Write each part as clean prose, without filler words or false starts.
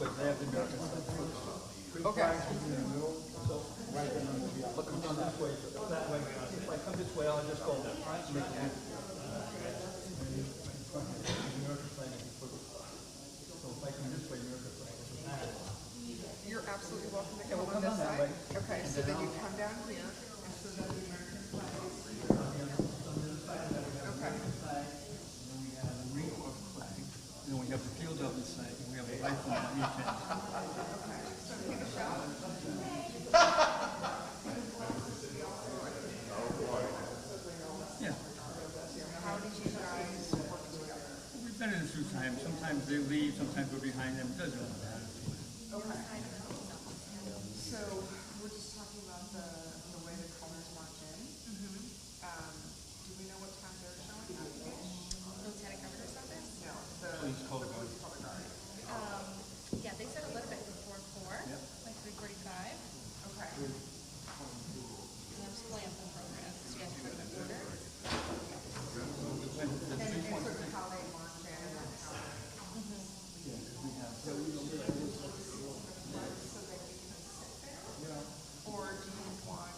way, they have the American flag first. Okay. So, right then, I'll come down this way, that way. If I come this way, I'll just go make it. So if I come this way, American flag is behind. You're absolutely welcome to Yeah, come we'll on come this down that side. way. Okay, so then you come down here. And so then the American flag is. Okay. Then we have the Marine Corps flag. Then we have the field office flag, and we have a rifle on each end. Okay, so take a shot. Yeah. How did you guys work together? We've been in a few times. Sometimes they leave, sometimes we're behind them. It doesn't really matter. Okay. So we're just talking about the way the colors march in. Do we know what time they're showing up? Lieutenant Governor's office? No, Police color guard. police color guard. Yeah, they said a little bit before 4, Yep. like 3:45. Okay. And there's plans and programs. So you have to put them in order. And sort of how they march in and then how they. So that you can sit there? Or do you want?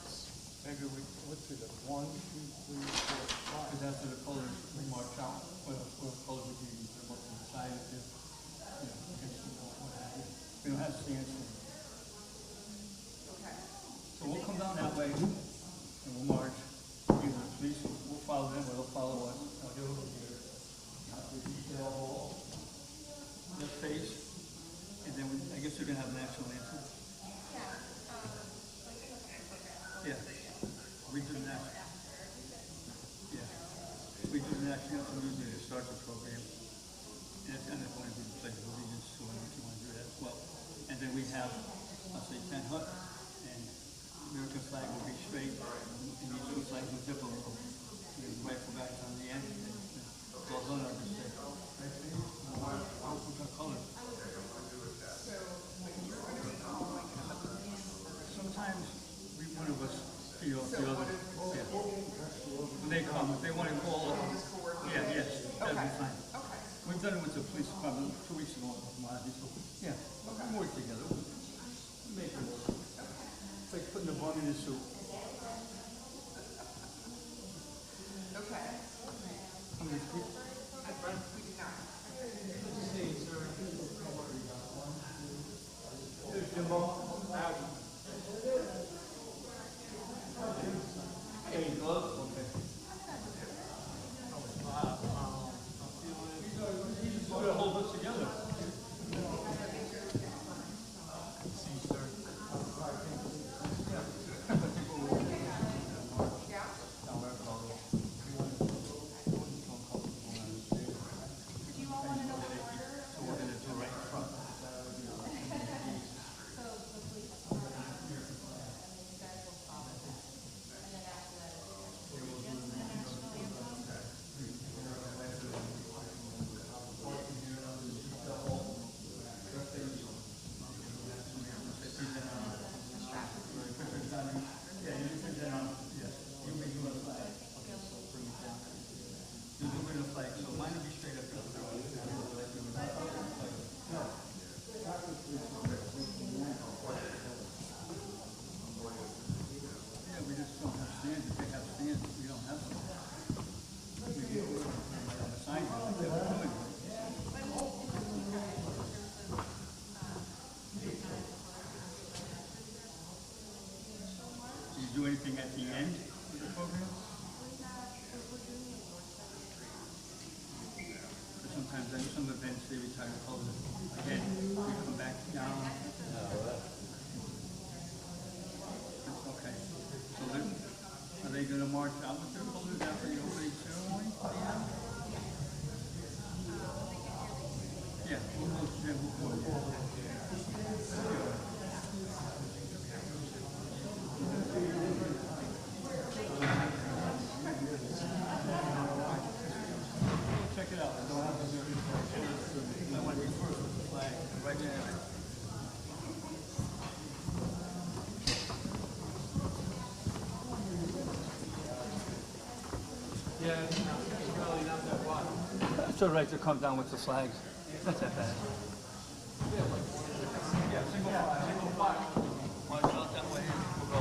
Maybe let's see, the 1, 2, 3, 4, 5. Because after the colors, we march out. Well, colors would be what we decided to, we don't have stands. Okay. So we'll come down that way and we'll march. Either the police will follow them or they'll follow us. I'll get over here. The detail hall. The face. And then I guess we're going to have an actual anthem. Yeah. We do the national. Yeah. We do the national anthem usually to start the program. And it's going to be the pledge of allegiance to one if you want to do that as well. And then we have, I'll say, 10 hut, and American flag will be straight, and these two flags will tip a little. The rifle guys on the end, and goes on our display. Color. Sometimes one of us feed off the other. Yeah. When they come, if they want to go all over. Yeah, yes, that'd be fine. Okay. We've done it with the police department 2 weeks ago. Yeah, we work together. We make it work. It's like putting a bum in a suit. Okay. How many people? We do not. There's Jimbo. Hey, gloves? Okay. He's going to hold us together. Do anything at the end of the program? Sometimes at some events they retire colors. Again, we come back down. Okay. So are they going to march out with their colors after the opening ceremony? Yeah. Check it out. I want to be first with the flag right there. Yeah, it's really not that wide. It's all right to come down with the flags. Not that bad. Want to go out that way? We'll go.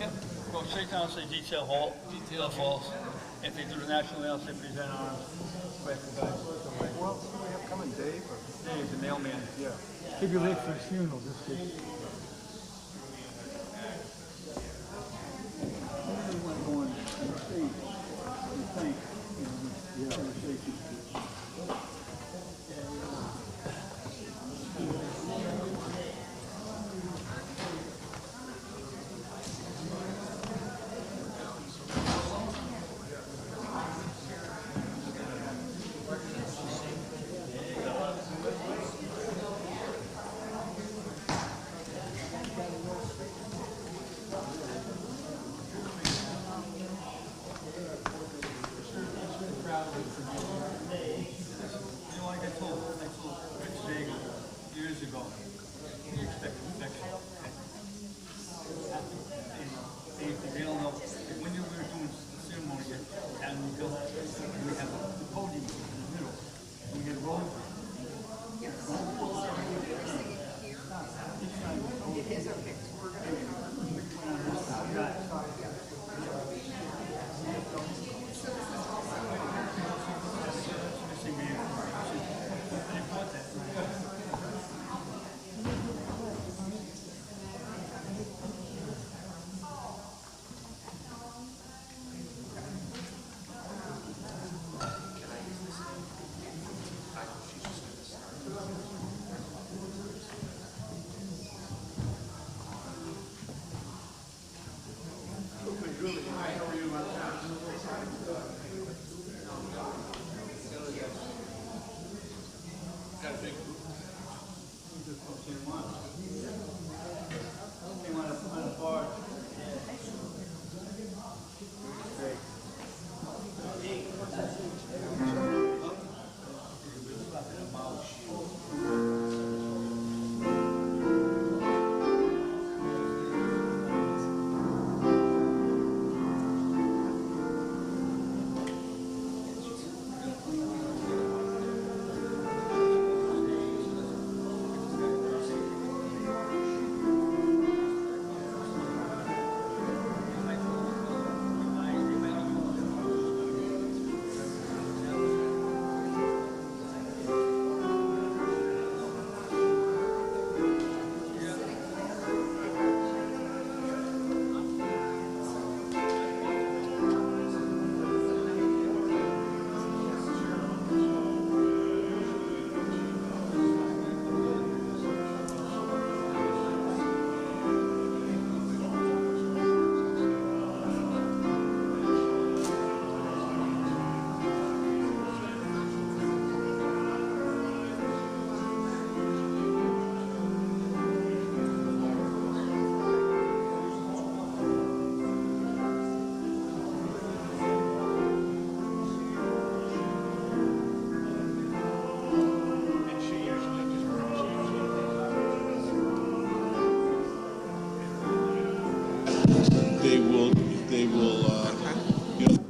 Yep, go straight down, say detail hall, detail falls. If they do the national mail, say present arms. Right, the guys. Well, we have coming, Dave. Or, Dave, the mailman. yeah. If you're late for his funeral, just take. Years ago, you expect perfection. They don't know. When you were doing the ceremony and we built, we have the podium in the middle. We had rolled. It is okay, so we're gonna they will, you know.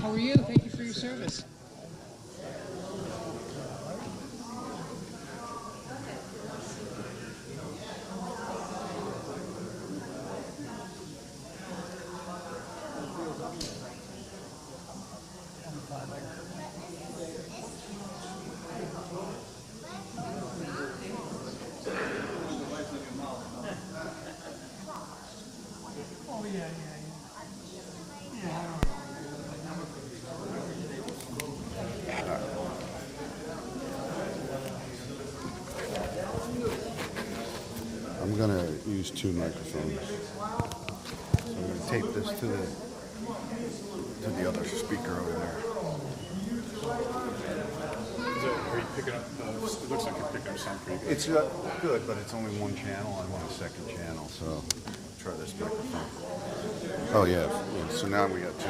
How are you? Thank you for your service. Oh, yeah. I'm gonna use 2 microphones. So I'm gonna tape this to the other speaker over there. Are you picking up, it looks like you're picking up sound pretty good. It's good, but it's only 1 channel. I want a 2nd channel, so try this microphone. Oh yeah, so now we got 2.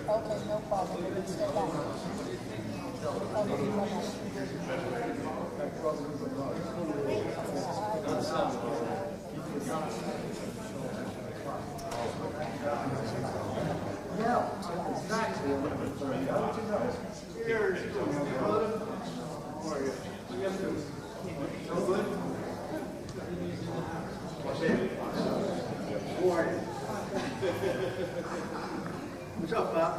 Okay, no problem. We can stay back. What's up, Bob?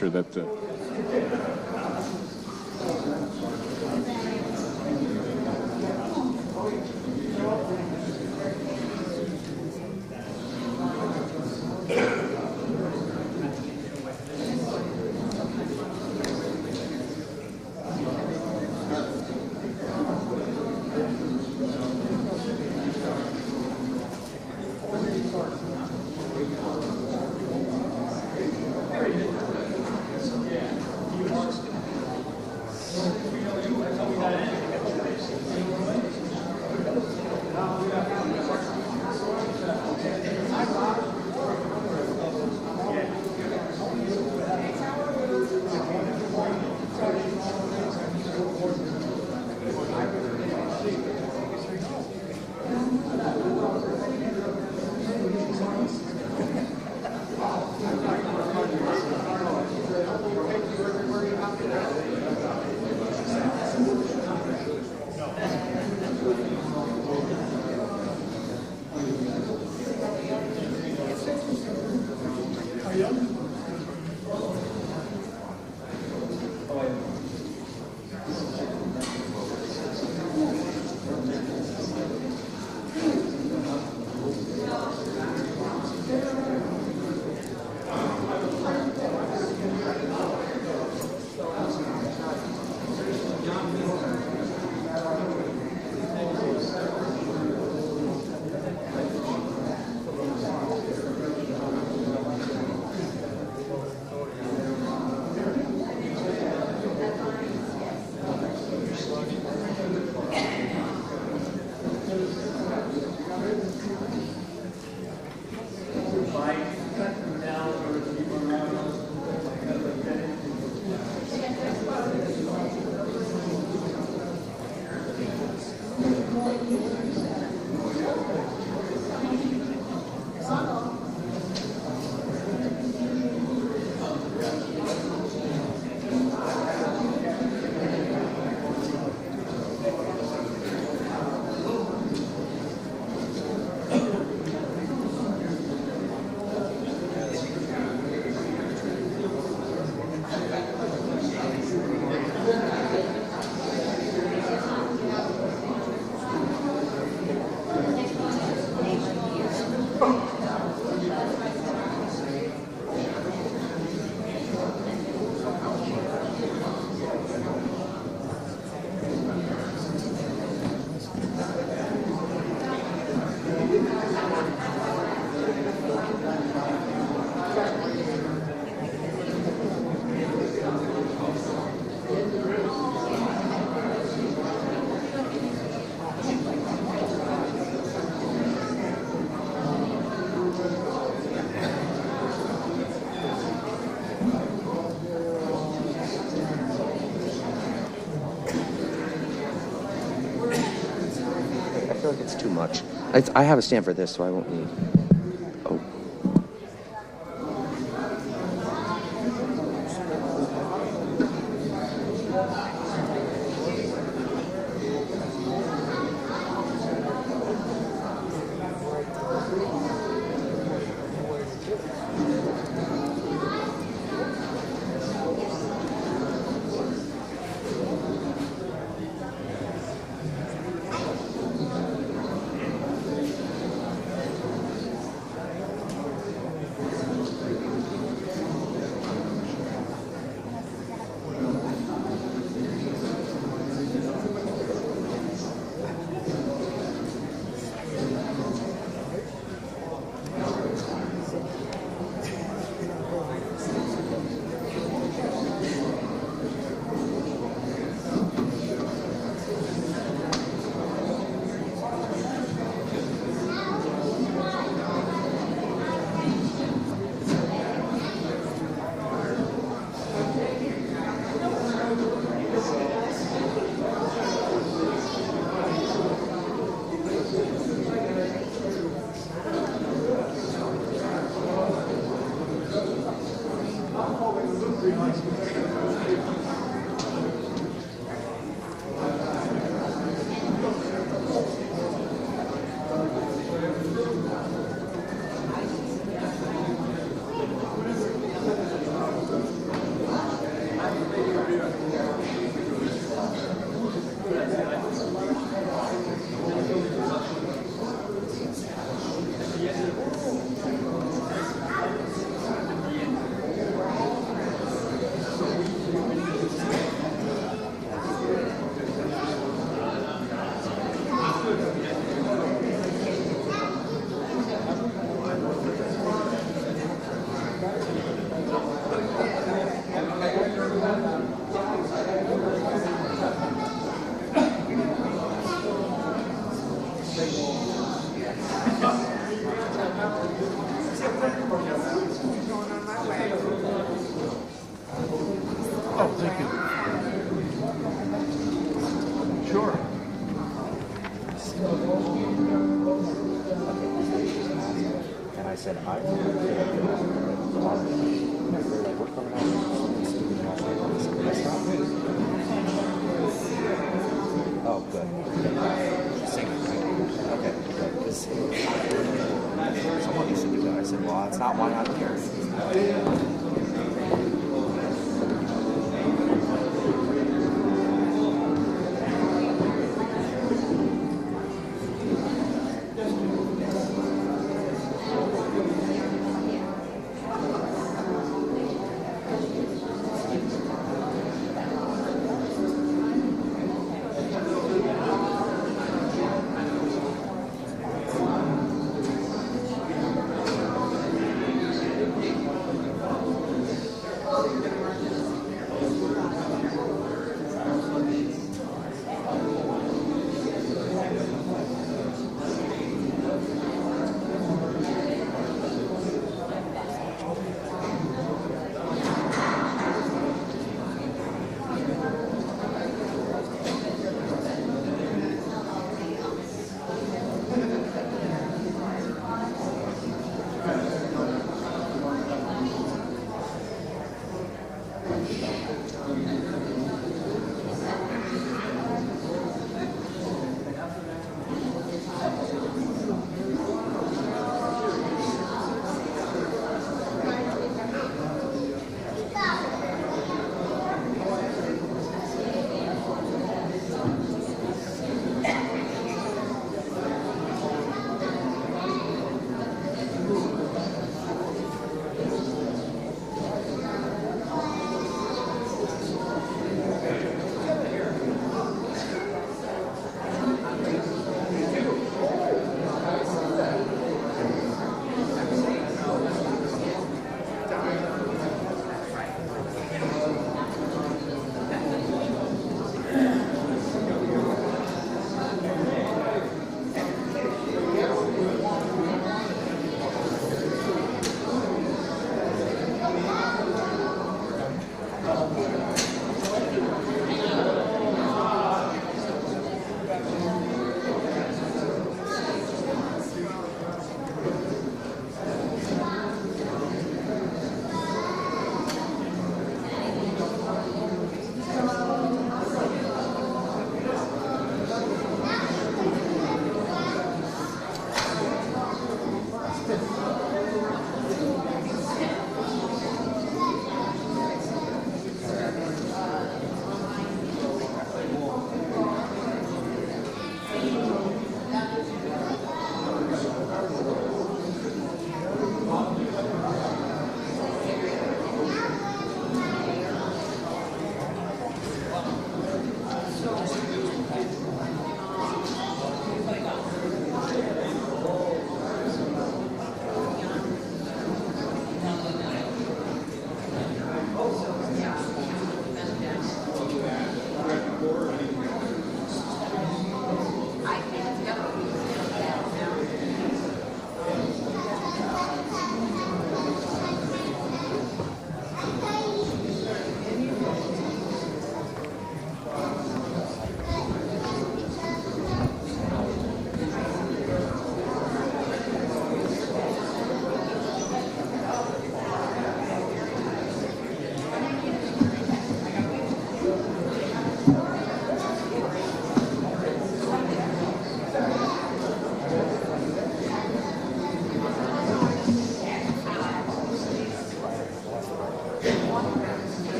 sure that the I feel like it's too much. I have a stand for this, so I won't need. Oh. said, I remember they're like, we're coming out with student council. I said, that's not good. Oh, good. Singing, right? Okay, good. Because someone used to do that. I said, well, that's not why I'm here.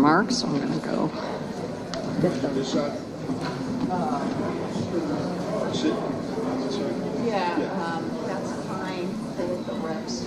remarks, so I'm going to go get them. This side? Sit. Yeah, that's fine for the reps.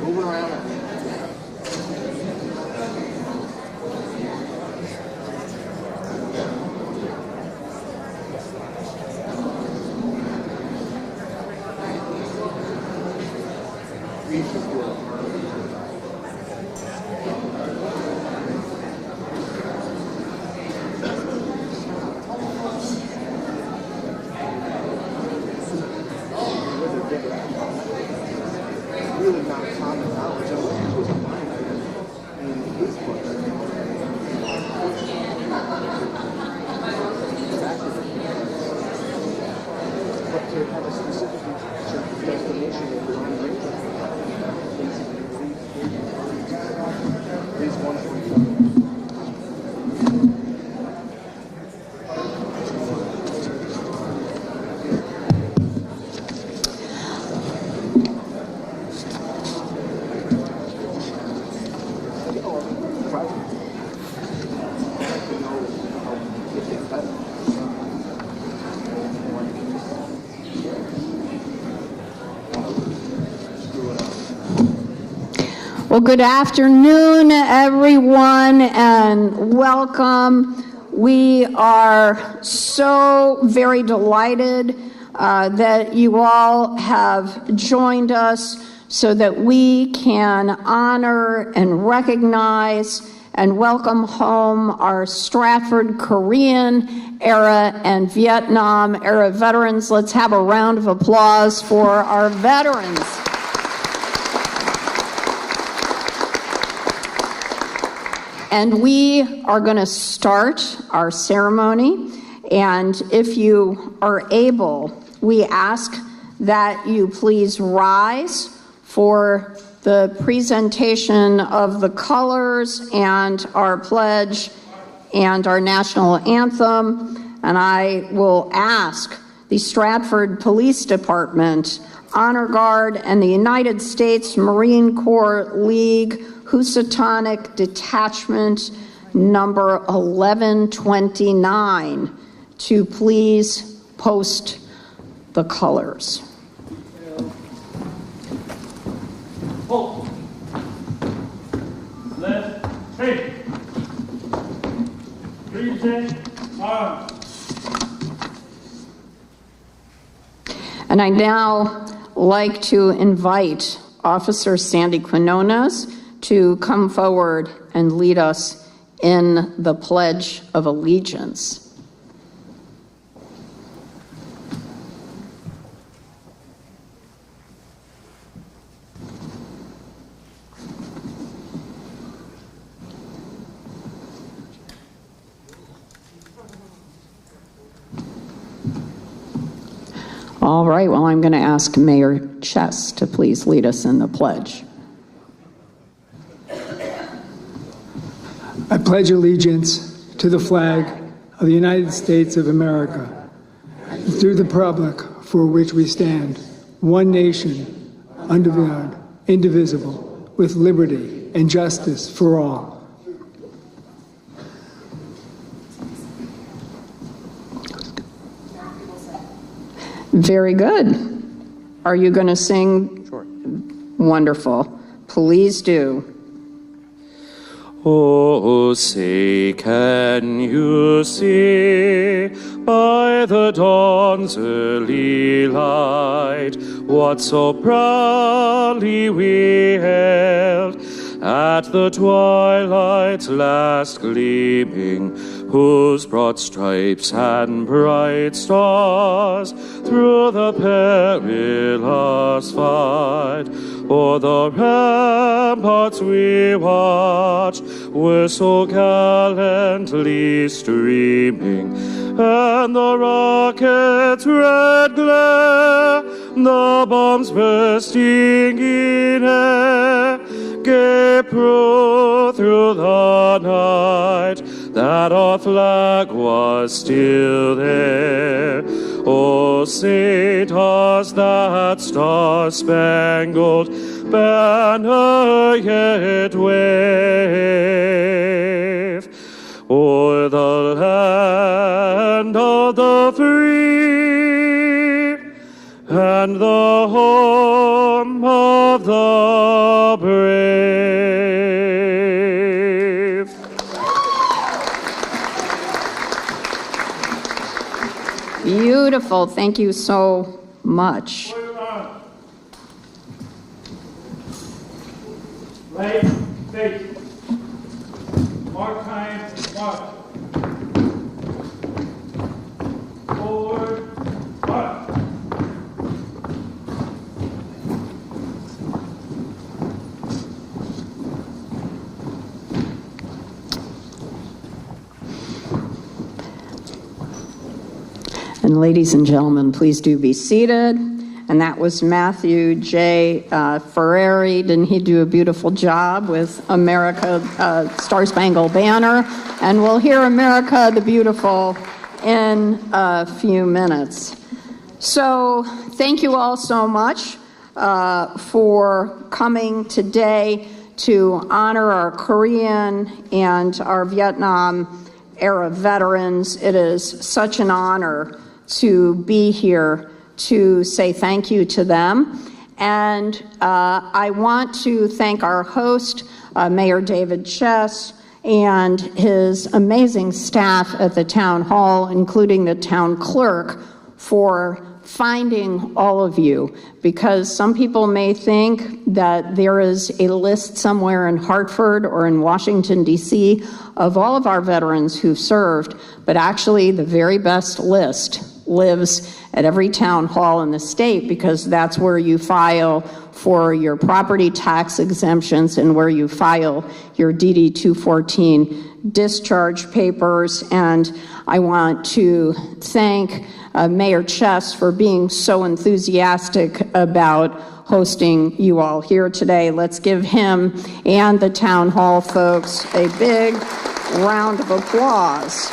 Moving around. Really not common knowledge. I wish this was a line item in his book. But to have a specific destination of the line item, is 145. Well, good afternoon, everyone, and welcome. We are so very delighted that you all have joined us so that we can honor and recognize and welcome home our Stratford Korean era and Vietnam era veterans. Let's have a round of applause for our veterans. And we are going to start our ceremony. And if you are able, we ask that you please rise for the presentation of the colors and our pledge and our national anthem. And I will ask the Stratford Police Department, Honor Guard, and the United States Marine Corps League Housatonic Detachment number 1129 to please post the colors. Hold. Left, take. Present arms. And I now like to invite Officer Sandy Quinones to come forward and lead us in the Pledge of Allegiance. All right, well, I'm going to ask Mayor Chess to please lead us in the pledge. I pledge allegiance to the flag of the United States of America, and to the republic for which we stand, one nation, under God, indivisible, with liberty and justice for all. Very good. Are you going to sing? Sure. Wonderful. Please do. Oh, say, can you see by the dawn's early light what so proudly we hailed at the twilight's last gleaming, whose broad stripes and bright stars through the perilous fight o'er the ramparts we watched were so gallantly streaming, and the rocket's red glare, the bombs bursting in air, gave proof through the night that our flag was still there. Oh, say does that star-spangled banner yet wave o'er the land of the free and the home of the brave. Beautiful. Thank you so much. Right, face. Mark time, march. Forward, march. And ladies and gentlemen, please do be seated. And that was Matthew J. Ferrari. Didn't he do a beautiful job with America, Star Spangled Banner? And we'll hear America the Beautiful in a few minutes. So thank you all so much for coming today to honor our Korean and our Vietnam era veterans. It is such an honor to be here to say thank you to them. And I want to thank our host, Mayor David Chess, and his amazing staff at the town hall, including the town clerk, for finding all of you, because some people may think that there is a list somewhere in Hartford or in Washington, D.C. of all of our veterans who've served, but actually the very best list lives at every town hall in the state, because that's where you file for your property tax exemptions and where you file your DD 214 discharge papers. And I want to thank Mayor Chess for being so enthusiastic about hosting you all here today. Let's give him and the town hall folks a big round of applause.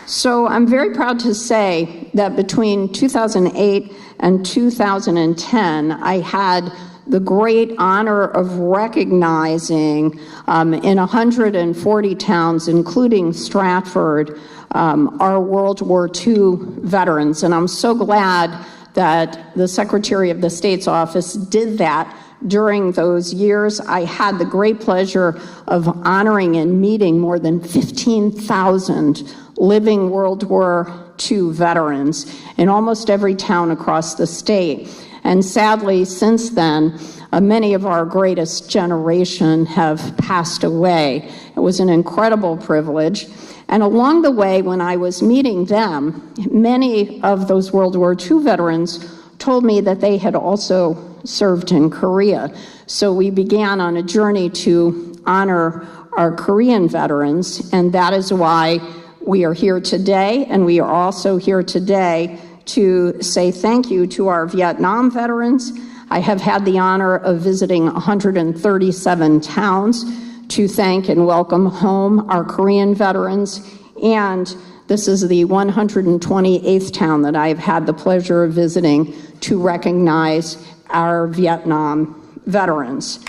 So I'm very proud to say that between 2008 and 2010, I had the great honor of recognizing in 140 towns, including Stratford, our World War II veterans. And I'm so glad that the Secretary of the State's office did that during those years. I had the great pleasure of honoring and meeting more than 15,000 living World War II veterans in almost every town across the state. And sadly, since then, many of our greatest generation have passed away. It was an incredible privilege. And along the way, when I was meeting them, many of those World War II veterans told me that they had also served in Korea. So we began on a journey to honor our Korean veterans, and that is why we are here today. And we are also here today to say thank you to our Vietnam veterans. I have had the honor of visiting 137 towns to thank and welcome home our Korean veterans, and this is the 128th town that I've had the pleasure of visiting to recognize our Vietnam veterans.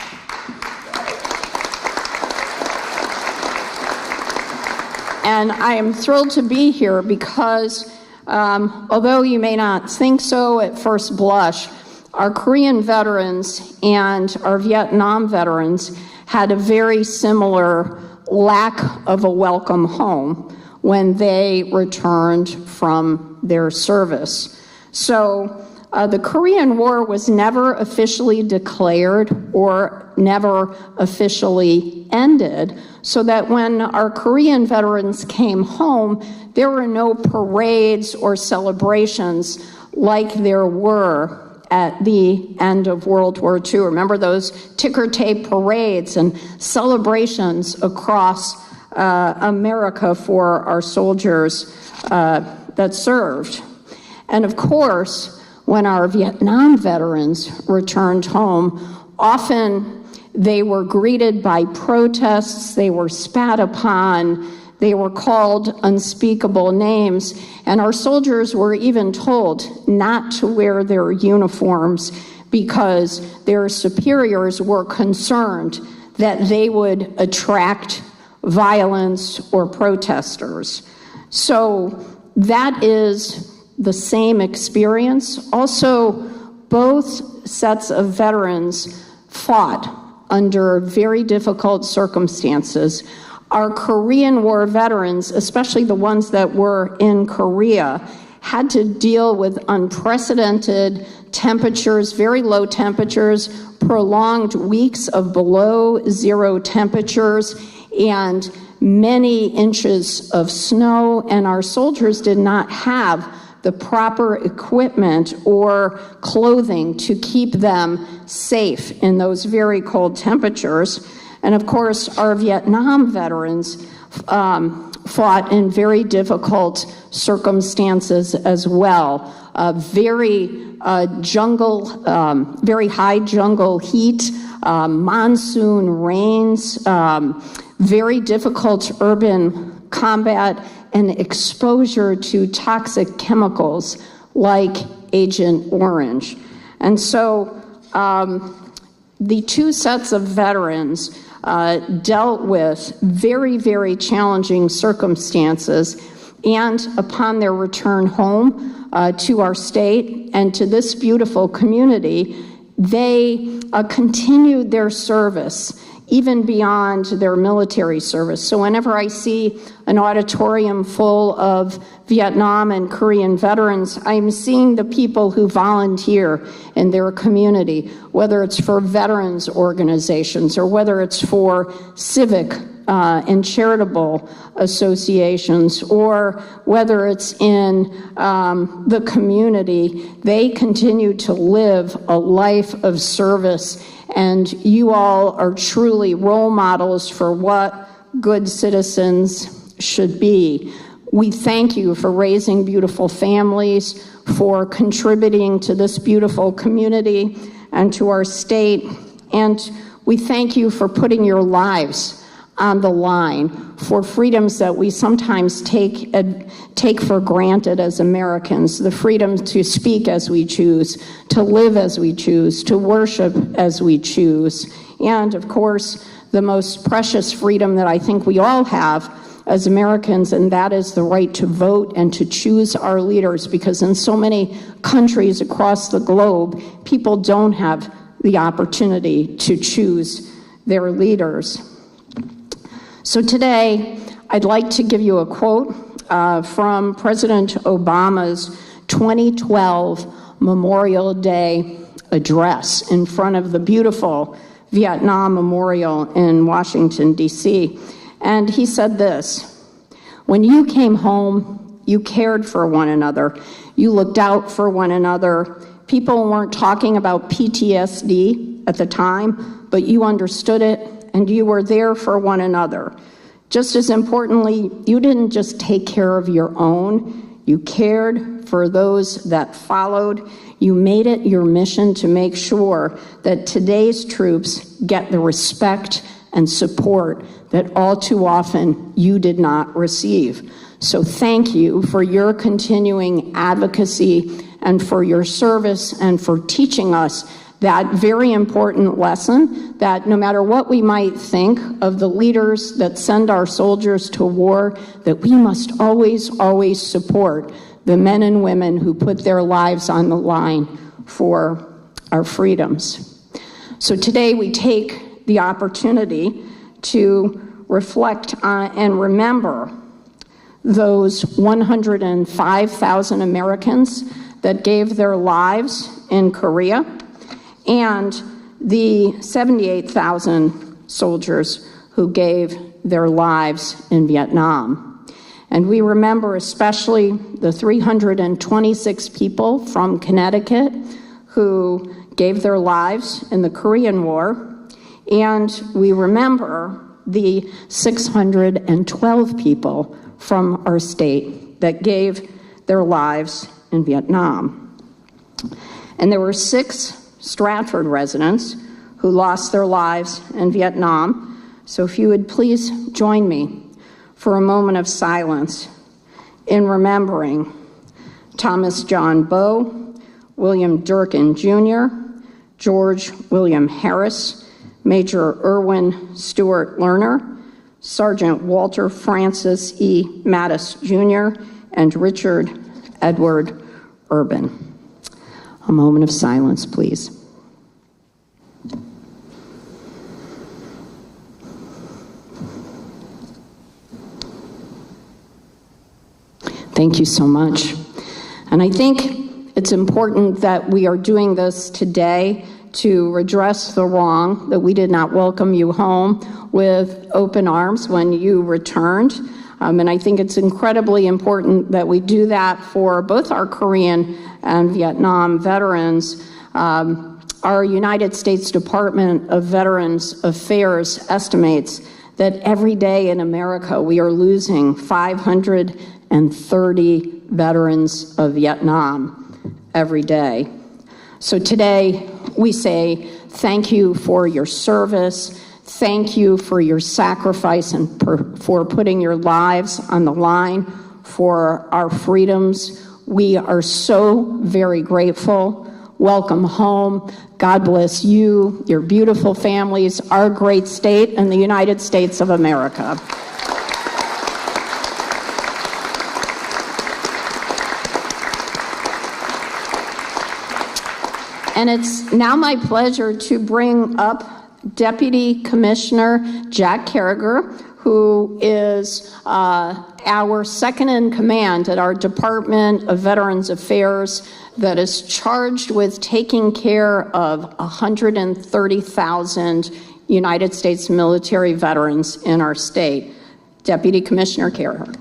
And I am thrilled to be here because although you may not think so at first blush, our Korean veterans and our Vietnam veterans had a very similar lack of a welcome home when they returned from their service. So the Korean War was never officially declared or never officially ended, so that when our Korean veterans came home, there were no parades or celebrations like there were at the end of World War II. Remember those ticker tape parades and celebrations across America for our soldiers that served. And of course, when our Vietnam veterans returned home, often they were greeted by protests, they were spat upon, they were called unspeakable names, and our soldiers were even told not to wear their uniforms because their superiors were concerned that they would attract violence or protesters. So that is the same experience. Also, both sets of veterans fought under very difficult circumstances. Our Korean War veterans, especially the ones that were in Korea, had to deal with unprecedented temperatures, very low temperatures, prolonged weeks of below zero temperatures, and many inches of snow, and our soldiers did not have the proper equipment or clothing to keep them safe in those very cold temperatures. And of course, our Vietnam veterans fought in very difficult circumstances as well. Very high jungle heat, monsoon rains, very difficult urban combat, and exposure to toxic chemicals like Agent Orange. And so the two sets of veterans dealt with very, very challenging circumstances, and upon their return home to our state and to this beautiful community, they continued their service even beyond their military service. So whenever I see an auditorium full of Vietnam and Korean veterans, I'm seeing the people who volunteer in their community, whether it's for veterans organizations or whether it's for civic and charitable associations, or whether it's in the community. They continue to live a life of service, and you all are truly role models for what good citizens should be. We thank you for raising beautiful families, for contributing to this beautiful community and to our state, and we thank you for putting your lives on the line for freedoms that we sometimes take for granted as Americans, the freedom to speak as we choose, to live as we choose, to worship as we choose, and of course, the most precious freedom that I think we all have as Americans, and that is the right to vote and to choose our leaders, because in so many countries across the globe, people don't have the opportunity to choose their leaders. So today, I'd like to give you a quote from President Obama's 2012 Memorial Day address in front of the beautiful Vietnam Memorial in Washington, D.C. And he said this: "When you came home, you cared for one another. You looked out for one another. People weren't talking about PTSD at the time, but you understood it, and you were there for one another. Just as importantly, you didn't just take care of your own, you cared for those that followed. You made it your mission to make sure that today's troops get the respect and support that all too often you did not receive. So thank you for your continuing advocacy and for your service and for teaching us that very important lesson that no matter what we might think of the leaders that send our soldiers to war, that we must always, always support the men and women who put their lives on the line for our freedoms. So today we take the opportunity to reflect on and remember those 105,000 Americans that gave their lives in Korea, and the 78,000 soldiers who gave their lives in Vietnam. And we remember especially the 326 people from Connecticut who gave their lives in the Korean War, and we remember the 612 people from our state that gave their lives in Vietnam. And there were 6 Stratford residents who lost their lives in Vietnam. So if you would please join me for a moment of silence in remembering Thomas John Bowe, William Durkin Jr., George William Harris, Major Irwin Stewart Lerner, Sergeant Walter Francis E. Mattis Jr., and Richard Edward Urban. A moment of silence, please. Thank you so much. And I think it's important that we are doing this today to redress the wrong, that we did not welcome you home with open arms when you returned. And I think it's incredibly important that we do that for both our Korean and Vietnam veterans. Our United States Department of Veterans Affairs estimates that every day in America we are losing 530 veterans of Vietnam every day. So today we say thank you for your service, thank you for your sacrifice and for putting your lives on the line for our freedoms. We are so very grateful. Welcome home. God bless you, your beautiful families, our great state, and the United States of America. And it's now my pleasure to bring up Deputy Commissioner Jack Carragher, who is our second in command at our Department of Veterans Affairs that is charged with taking care of 130,000 United States military veterans in our state. Deputy Commissioner Carragher.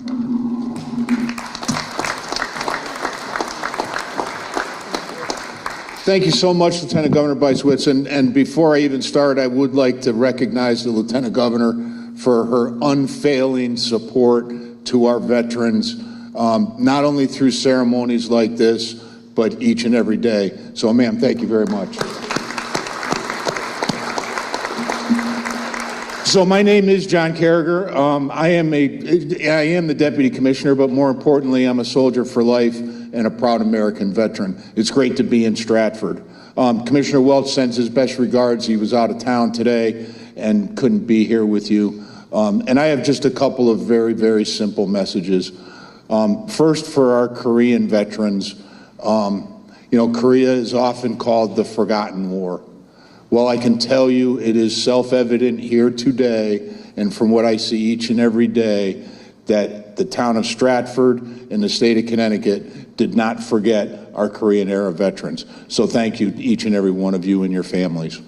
Thank you so much, Lieutenant Governor Bicewitz. And before I even start, I would like to recognize the Lieutenant Governor for her unfailing support to our veterans, not only through ceremonies like this, but each and every day. So, ma'am, thank you very much. So my name is John Carragher. I am the Deputy Commissioner, but more importantly, I'm a soldier for life and a proud American veteran. It's great to be in Stratford. Commissioner Welch sends his best regards. He was out of town today and couldn't be here with you. And I have just a couple of very, very simple messages. First, for our Korean veterans, Korea is often called the Forgotten War. Well, I can tell you it is self-evident here today, and from what I see each and every day, that the town of Stratford and the state of Connecticut did not forget our Korean-era veterans. So thank you, each and every one of you and your families.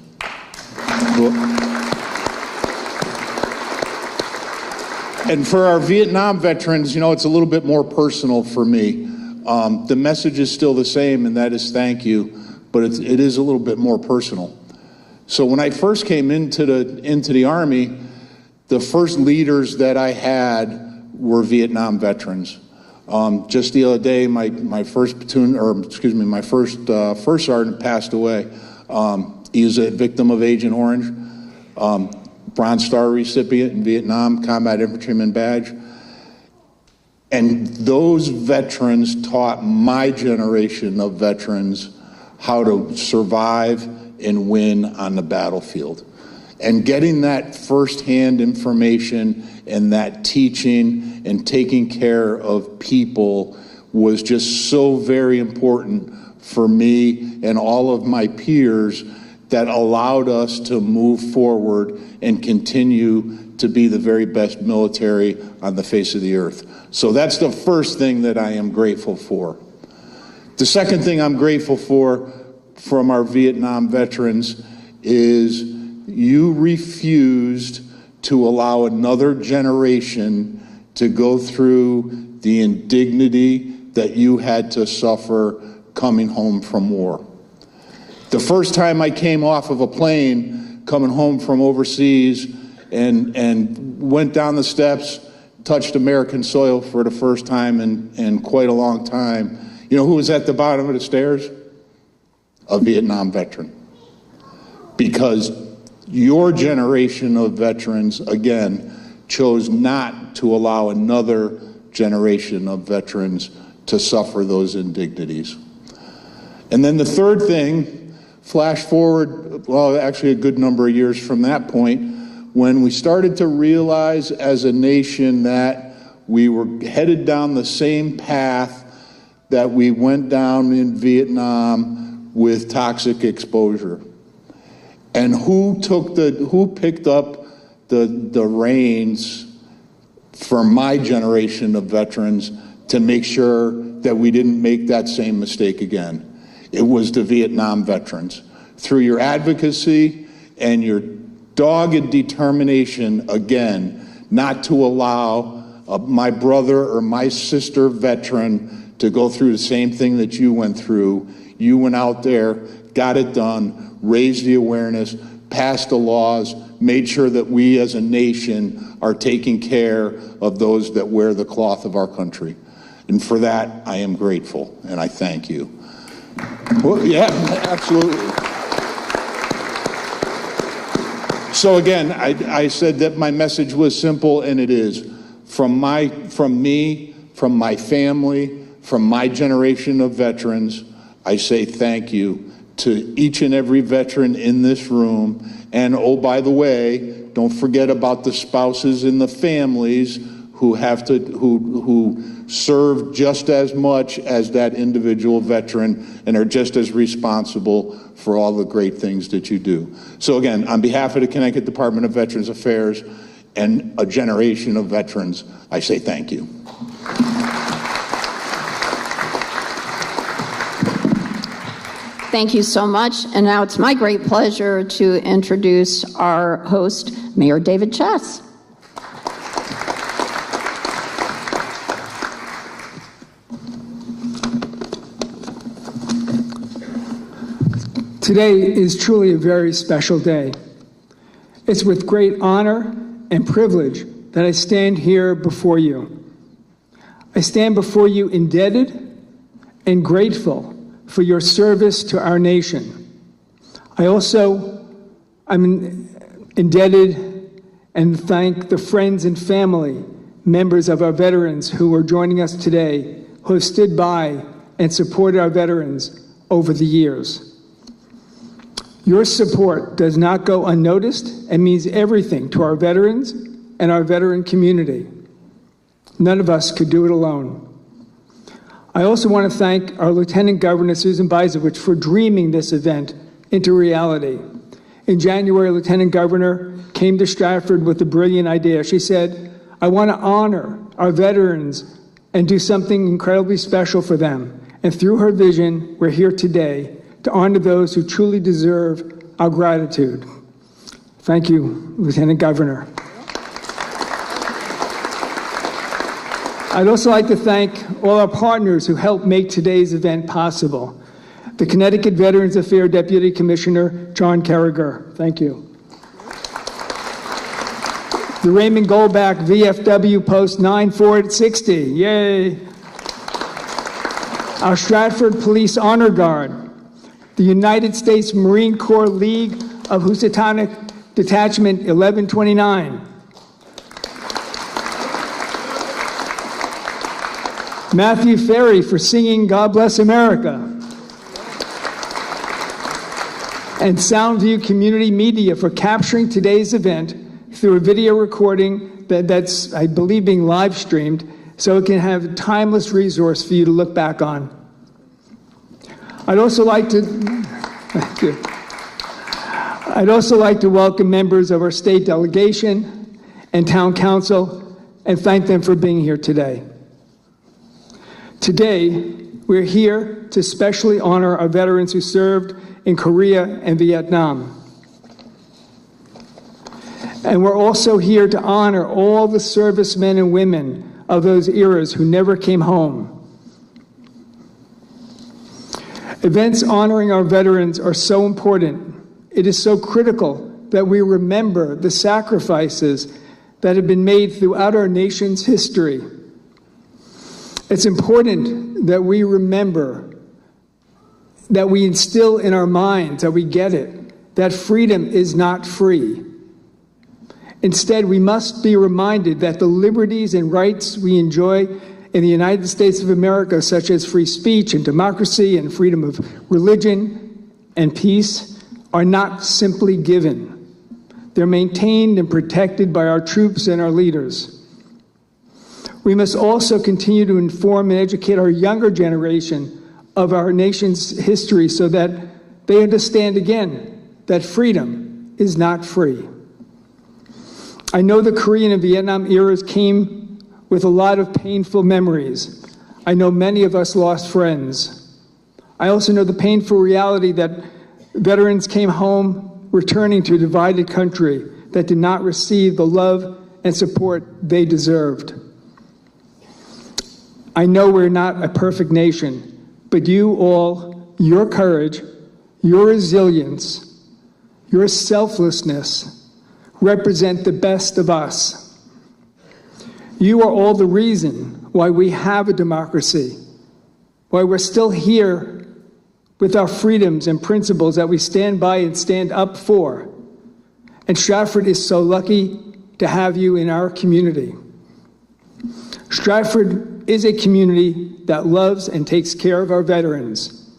And for our Vietnam veterans, it's a little bit more personal for me. The message is still the same, and that is thank you, but it is a little bit more personal. So when I first came into the Army, the first leaders that I had were Vietnam veterans. Just the other day, my first first sergeant passed away. He was a victim of Agent Orange, Bronze Star recipient in Vietnam, Combat Infantryman Badge. And those veterans taught my generation of veterans how to survive and win on the battlefield. And getting that firsthand information and that teaching and taking care of people was just so very important for me and all of my peers that allowed us to move forward and continue to be the very best military on the face of the earth. So that's the first thing that I am grateful for. The second thing I'm grateful for from our Vietnam veterans is you refused to allow another generation to go through the indignity that you had to suffer coming home from war. The first time I came off of a plane coming home from overseas and went down the steps, touched American soil for the first time in quite a long time, you know who was at the bottom of the stairs? A Vietnam veteran. Because your generation of veterans, again, chose not to allow another generation of veterans to suffer those indignities. And then the third thing, flash forward, well, actually a good number of years from that point, when we started to realize as a nation that we were headed down the same path that we went down in Vietnam with toxic exposure. And who picked up the reins for my generation of veterans to make sure that we didn't make that same mistake again? It was the Vietnam veterans. Through your advocacy and your dogged determination, again, not to allow my brother or my sister veteran to go through the same thing that you went through. You went out there, got it done, raised the awareness, passed the laws, made sure that we as a nation are taking care of those that wear the cloth of our country. And for that, I am grateful, and I thank you. Well, yeah, absolutely. So again, I said that my message was simple, and it is. From me, from my family, from my generation of veterans, I say thank you to each and every veteran in this room. And oh, by the way, don't forget about the spouses and the families who serve just as much as that individual veteran and are just as responsible for all the great things that you do. So again, on behalf of the Connecticut Department of Veterans Affairs and a generation of veterans, I say thank you. Thank you so much. And now it's my great pleasure to introduce our host, Mayor David Chess. Today is truly a very special day. It's with great honor and privilege that I stand here before you. I stand before you indebted and grateful for your service to our nation. I'm indebted and thank the friends and family members of our veterans who are joining us today, who have stood by and supported our veterans over the years. Your support does not go unnoticed and means everything to our veterans and our veteran community. None of us could do it alone. I also want to thank our Lieutenant Governor, Susan Byzewicz, for dreaming this event into reality. In January, Lieutenant Governor came to Stratford with a brilliant idea. She said, I want to honor our veterans and do something incredibly special for them. And through her vision, we're here today to honor those who truly deserve our gratitude. Thank you, Lieutenant Governor. I'd also like to thank all our partners who helped make today's event possible. The Connecticut Veterans Affairs Deputy Commissioner, John Carragher, thank you. The Raymond Goldback VFW Post 94060, yay. Our Stratford Police Honor Guard, the United States Marine Corps League of Housatonic Detachment 1129, Matthew Ferry for singing God Bless America, and Soundview Community Media for capturing today's event through a video recording that's, I believe, being live streamed so it can have a timeless resource for you to look back on. I'd also like to welcome members of our state delegation and town council and thank them for being here today. Today, we're here to specially honor our veterans who served in Korea and Vietnam. And we're also here to honor all the servicemen and women of those eras who never came home. Events honoring our veterans are so important. It is so critical that we remember the sacrifices that have been made throughout our nation's history. It's important that we remember, that we instill in our minds, that we get it, that freedom is not free. Instead, we must be reminded that the liberties and rights we enjoy in the United States of America, such as free speech and democracy and freedom of religion and peace, are not simply given. They're maintained and protected by our troops and our leaders. We must also continue to inform and educate our younger generation of our nation's history so that they understand again that freedom is not free. I know the Korean and Vietnam eras came with a lot of painful memories. I know many of us lost friends. I also know the painful reality that veterans came home returning to a divided country that did not receive the love and support they deserved. I know we're not a perfect nation, but you all, your courage, your resilience, your selflessness represent the best of us. You are all the reason why we have a democracy, why we're still here with our freedoms and principles that we stand by and stand up for. And Stratford is so lucky to have you in our community. Stratford is a community that loves and takes care of our veterans.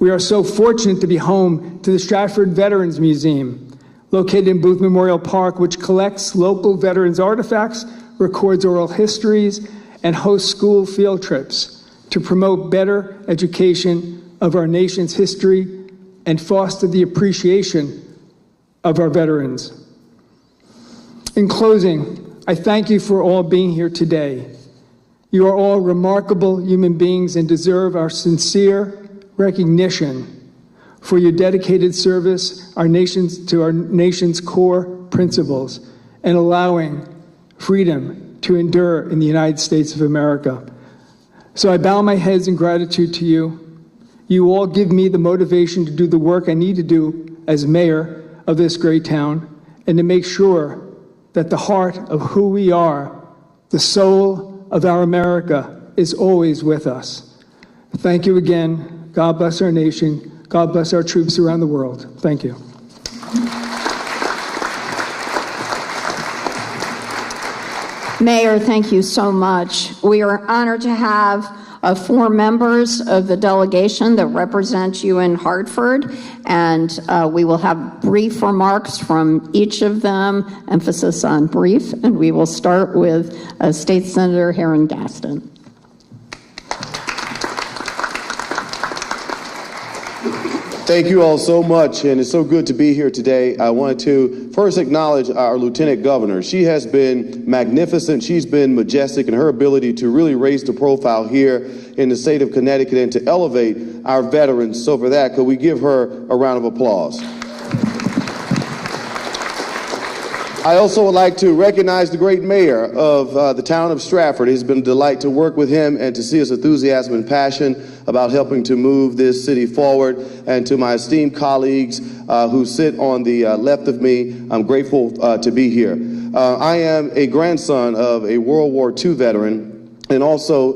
We are so fortunate to be home to the Stratford Veterans Museum, located in Booth Memorial Park, which collects local veterans artifacts, records oral histories, and hosts school field trips to promote better education of our nation's history and foster the appreciation of our veterans. In closing, I thank you for all being here today. You are all remarkable human beings and deserve our sincere recognition for your dedicated service to our nation's core principles and allowing freedom to endure in the United States of America. So I bow my heads in gratitude to you. You all give me the motivation to do the work I need to do as mayor of this great town and to make sure that the heart of who we are, the soul of our America, is always with us. Thank you again. God bless our nation. God bless our troops around the world. Thank you. Mayor, thank you so much. We are honored to have 4 members of the delegation that represent you in Hartford, and we will have brief remarks from each of them, emphasis on brief, and we will start with State Senator Heron Gaston. Thank you all so much, and it's so good to be here today. I wanted to first acknowledge our Lieutenant Governor. She has been magnificent. She's been majestic in her ability to really raise the profile here in the state of Connecticut and to elevate our veterans. So for that, could we give her a round of applause? I also would like to recognize the great mayor of the town of Stratford. It's been a delight to work with him and to see his enthusiasm and passion about helping to move this city forward. And to my esteemed colleagues who sit on the left of me, I'm grateful to be here. I am a grandson of a World War II veteran and also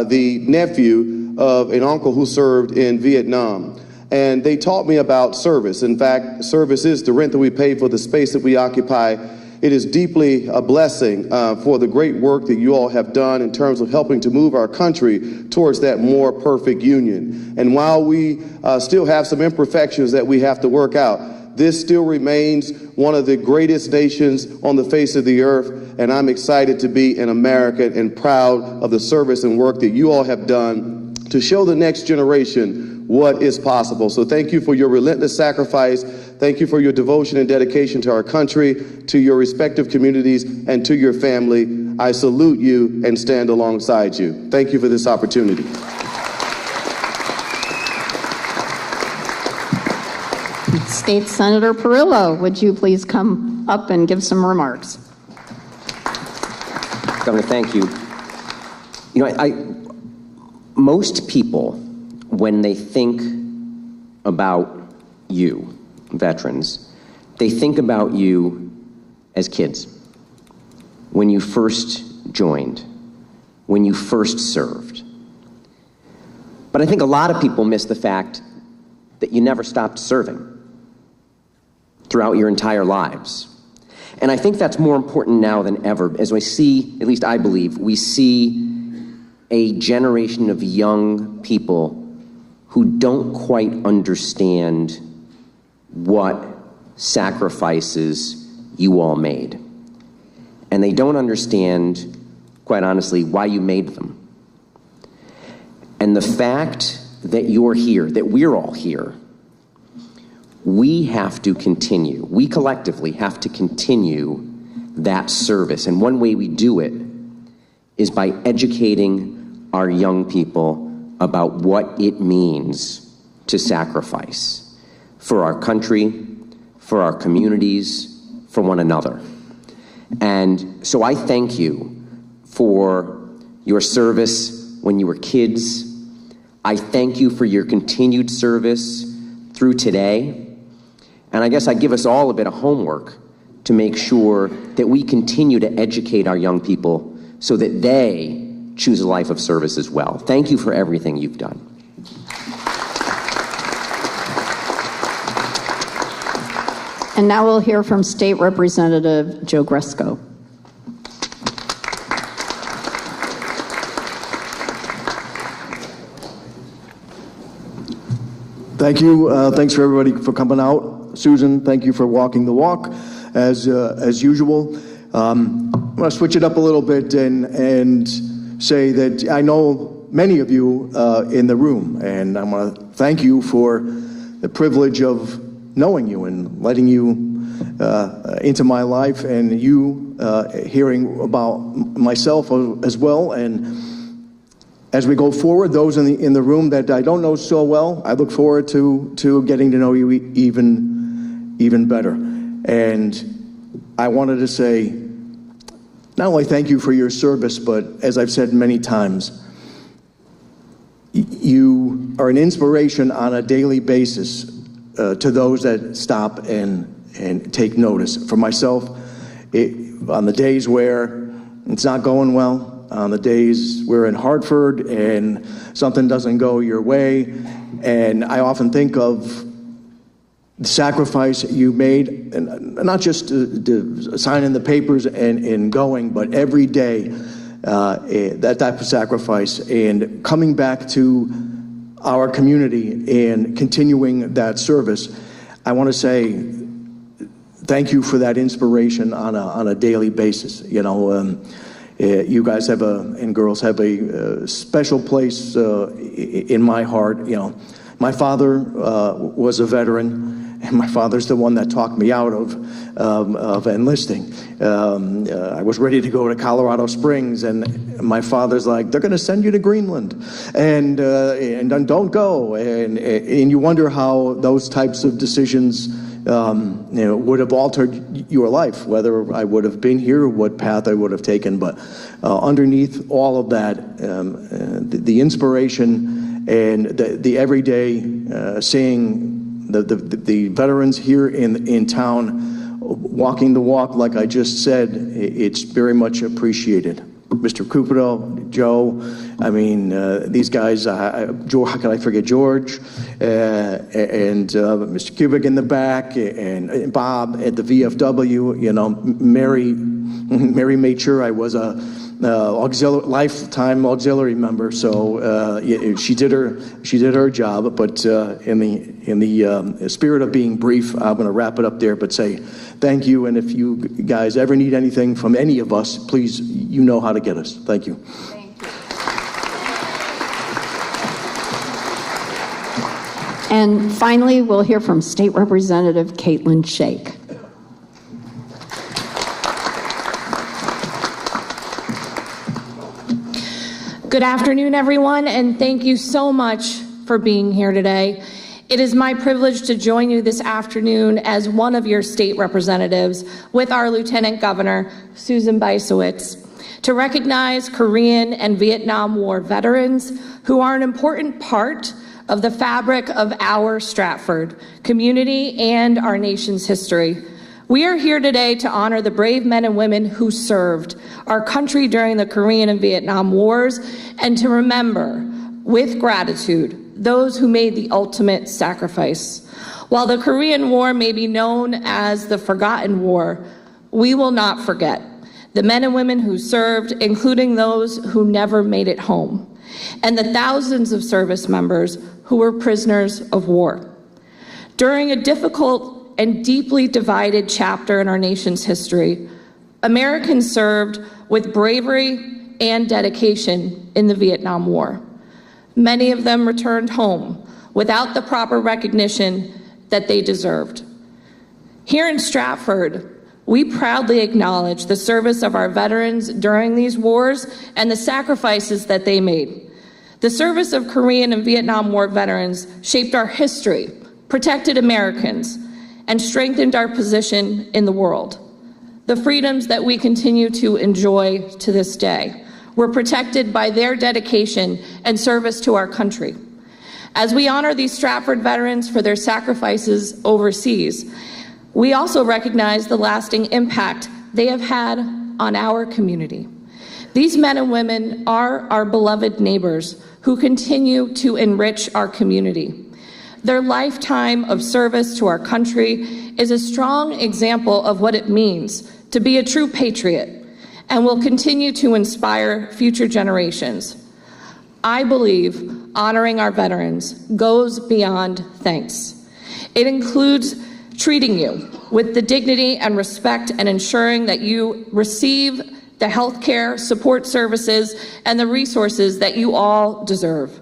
the nephew of an uncle who served in Vietnam. And they taught me about service. In fact, service is the rent that we pay for the space that we occupy. It is deeply a blessing for the great work that you all have done in terms of helping to move our country towards that more perfect union. And while we still have some imperfections that we have to work out, this still remains one of the greatest nations on the face of the earth. And I'm excited to be an American and proud of the service and work that you all have done to show the next generation what is possible. So thank you for your relentless sacrifice. Thank you for your devotion and dedication to our country, to your respective communities, and to your family. I salute you and stand alongside you. Thank you for this opportunity. State Senator Perillo, would you please come up and give some remarks? Governor, thank you. You know, most people, when they think about you, veterans, they think about you as kids, when you first joined, when you first served. But I think a lot of people miss the fact that you never stopped serving throughout your entire lives. And I think that's more important now than ever, as we see, at least I believe, we see a generation of young people who don't quite understand what sacrifices you all made. And they don't understand quite honestly, why you made them. And the fact that you're here, that we're all here, we have to continue, we collectively have to continue that service. And one way we do it is by educating our young people about what it means to sacrifice for our country, for our communities, for one another. And so I thank you for your service when you were kids. I thank you for your continued service through today. And I guess I give us all a bit of homework to make sure that we continue to educate our young people so that they choose a life of service as well. Thank you for everything you've done. And now we'll hear from State Representative Joe Gresco. Thank you. Thanks for everybody for coming out. Susan, thank you for walking the walk as usual. I'm going to switch it up a little bit and say that I know many of you in the room, and I want to thank you for the privilege of knowing you and letting you into my life, and you hearing about myself as well. And as we go forward, those in the room that I don't know so well, I look forward to getting to know you even better. And I wanted to say, not only thank you for your service, but as I've said many times, you are an inspiration on a daily basis to those that stop and take notice. For myself, on the days where it's not going well, on the days we're in Hartford and something doesn't go your way, and I often think of the sacrifice you made, and not just to signing the papers and going, but every day, that type of sacrifice, and coming back to our community and continuing that service. I want to say thank you for that inspiration on a daily basis. You know, you guys have and girls have a special place in my heart. You know, my father was a veteran, and my father's the one that talked me out of enlisting. I was ready to go to Colorado Springs, and my father's like, "They're going to send you to Greenland, and don't go." And you wonder how those types of decisions would have altered your life, whether I would have been here, what path I would have taken. But underneath all of that, the inspiration and the everyday seeing the veterans here in town walking the walk, like I just said, it's very much appreciated. Mr. Cupido, Joe, I mean, these guys, George, how can I forget George, and Mr. Kubik in the back, and Bob at the VFW. You know, Mary made sure I was a lifetime auxiliary member, so she did her job. But in the spirit of being brief, I'm going to wrap it up there, but say thank you. And if you guys ever need anything from any of us, please, you know how to get us. Thank you. Thank you. And finally, we'll hear from State Representative Caitlin Shake. Good afternoon, everyone, and thank you so much for being here today. It is my privilege to join you this afternoon as one of your state representatives with our Lieutenant Governor, Susan Bysowitz, to recognize Korean and Vietnam War veterans who are an important part of the fabric of our Stratford community and our nation's history. We are here today to honor the brave men and women who served our country during the Korean and Vietnam Wars, and to remember, with gratitude, those who made the ultimate sacrifice. While the Korean War may be known as the Forgotten War, we will not forget the men and women who served, including those who never made it home, and the thousands of service members who were prisoners of war. During a difficult and deeply divided chapter in our nation's history, Americans served with bravery and dedication in the Vietnam War. Many of them returned home without the proper recognition that they deserved. Here in Stratford, we proudly acknowledge the service of our veterans during these wars and the sacrifices that they made. The service of Korean and Vietnam War veterans shaped our history, protected Americans, and strengthened our position in the world. The freedoms that we continue to enjoy to this day were protected by their dedication and service to our country. As we honor these Stratford veterans for their sacrifices overseas, we also recognize the lasting impact they have had on our community. These men and women are our beloved neighbors who continue to enrich our community. Their lifetime of service to our country is a strong example of what it means to be a true patriot and will continue to inspire future generations. I believe honoring our veterans goes beyond thanks. It includes treating you with the dignity and respect and ensuring that you receive the health care, support services, and the resources that you all deserve.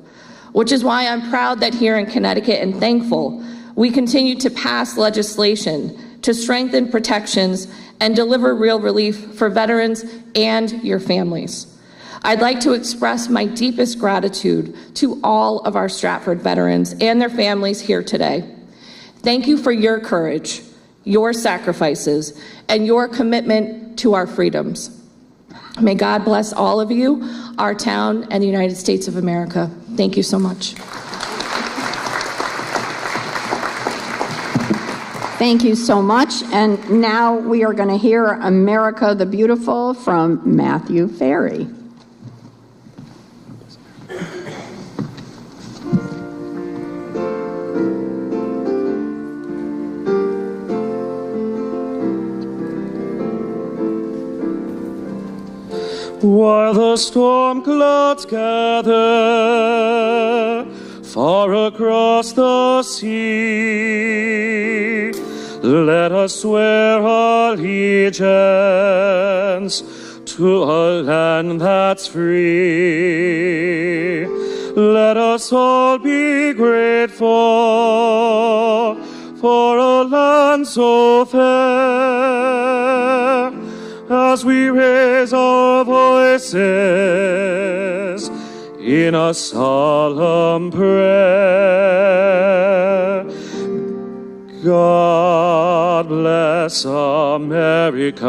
Which is why I'm proud that here in Connecticut and thankful we continue to pass legislation to strengthen protections and deliver real relief for veterans and your families. I'd like to express my deepest gratitude to all of our Stratford veterans and their families here today. Thank you for your courage, your sacrifices, and your commitment to our freedoms. May God bless all of you, our town, and the United States of America. Thank you so much. Thank you so much. And now we are going to hear America the Beautiful from Matthew Ferry. While the storm clouds gather far across the sea, let us swear allegiance to a land that's free. Let us all be grateful for a land so fair, as we raise our voices in a solemn prayer. God bless America,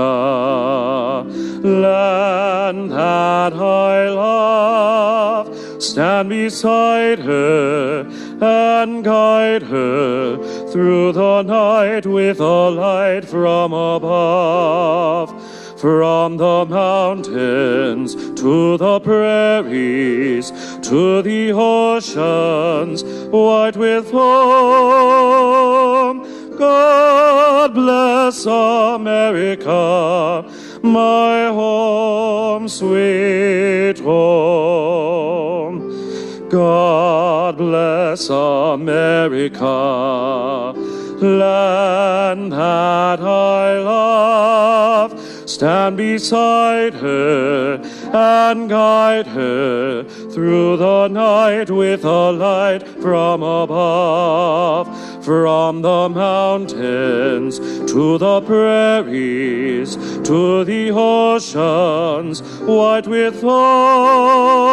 land that I love. Stand beside her and guide her through the night with a light from above. From the mountains to the prairies, to the oceans white with foam. God bless America, my home, sweet home. God bless America, land that I love. Stand beside her and guide her through the night with a light from above. From the mountains to the prairies, to the oceans white with foam.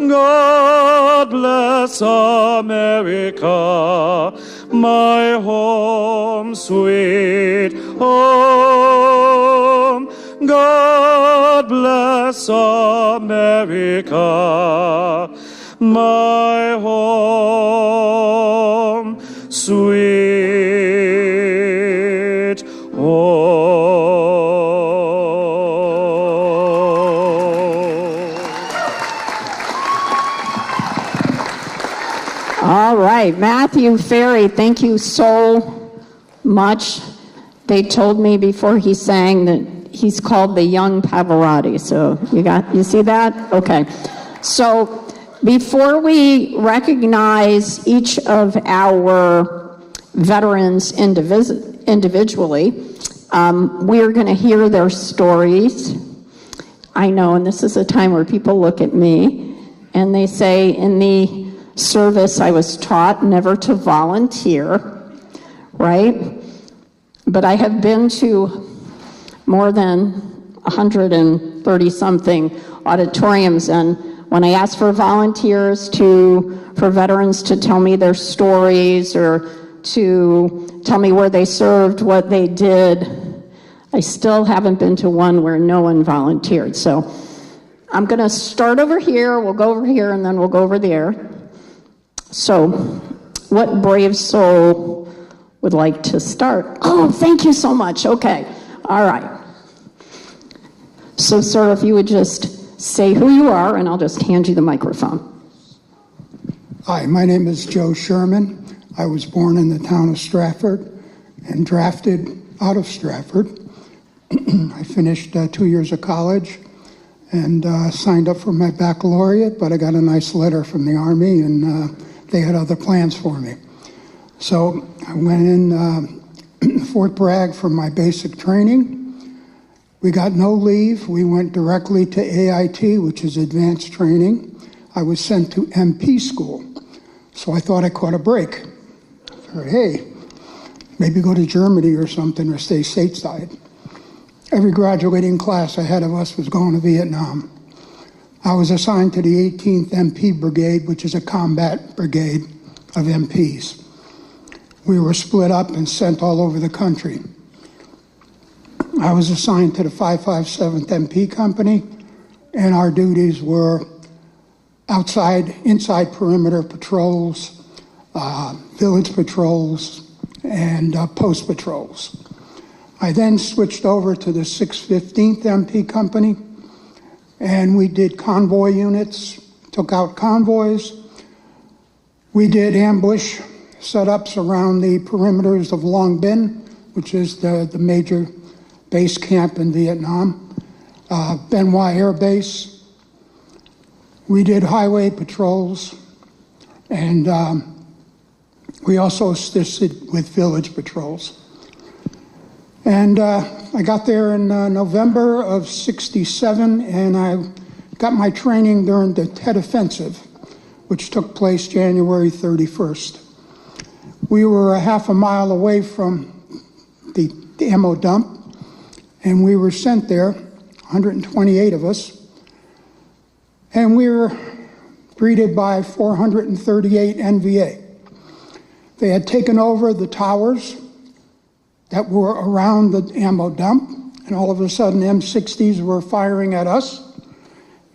God bless America, my home, sweet home. God bless America, my home, sweet home. All right, Matthew Ferry, thank you so much. They told me before he sang that he's called the young Pavarotti. So you see that? Okay. So before we recognize each of our veterans individually, we are going to hear their stories. I know, and this is a time where people look at me and they say, in the service I was taught never to volunteer, right? But I have been to more than 130 something auditoriums, and when I ask for volunteers for veterans to tell me their stories or to tell me where they served, what they did, I still haven't been to one where no one volunteered. So I'm going to start over here, we'll go over here, and then we'll go over there. So what brave soul would like to start? Oh, thank you so much. Okay. All right. So, sir, if you would just say who you are, and I'll just hand you the microphone. Hi, my name is Joe Sherman. I was born in the town of Stratford and drafted out of Stratford. I finished 2 years of college and signed up for my baccalaureate, but I got a nice letter from the Army, and they had other plans for me. So I went in Fort Bragg for my basic training. We got no leave. We went directly to AIT, which is advanced training. I was sent to MP school. So I thought I caught a break. I thought, hey, maybe go to Germany or something or stay stateside. Every graduating class ahead of us was going to Vietnam. I was assigned to the 18th MP Brigade, which is a combat brigade of MPs. We were split up and sent all over the country. I was assigned to the 557th MP Company, and our duties were inside perimeter patrols, village patrols, and post patrols. I then switched over to the 615th MP Company, and we did convoy units, took out convoys. We did ambush setups around the perimeters of Long Binh, which is the major base camp in Vietnam, Ben Hoa Air Base. We did highway patrols, and we also assisted with village patrols. And I got there in November of '67, and I got my training during the Tet Offensive, which took place January 31st. We were a half a mile away from the ammo dump, and we were sent there, 128 of us, and we were greeted by 438 NVA. They had taken over the towers that were around the ammo dump, and all of a sudden M60s were firing at us,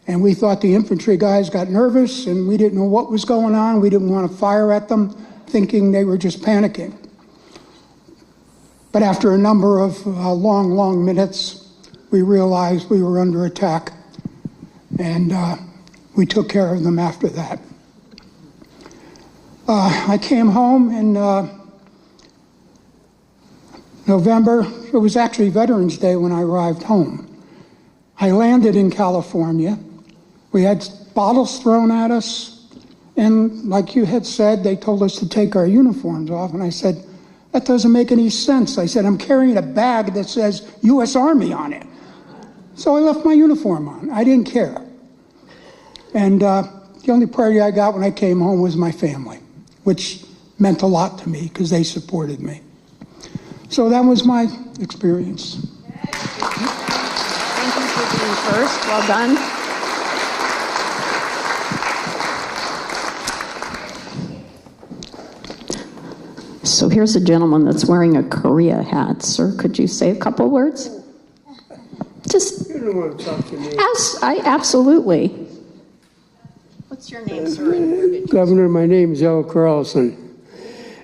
and we thought the infantry guys got nervous, and we didn't know what was going on. We didn't want to fire at them, thinking they were just panicking. But after a number of long minutes, we realized we were under attack, and we took care of them after that. I came home in November. It was actually Veterans Day when I arrived home. I landed in California. We had bottles thrown at us, and like you had said, they told us to take our uniforms off, and I said, that doesn't make any sense. I said, I'm carrying a bag that says U.S. Army on it. So I left my uniform on. I didn't care. And the only priority I got when I came home was my family, which meant a lot to me because they supported me. So that was my experience. Thank you for being first. Well done. So here's a gentleman that's wearing a Korea hat. Sir, could you say a couple words? Just. You don't want to talk to me. Absolutely. What's your name, sir? Governor, my name is Al Carlson.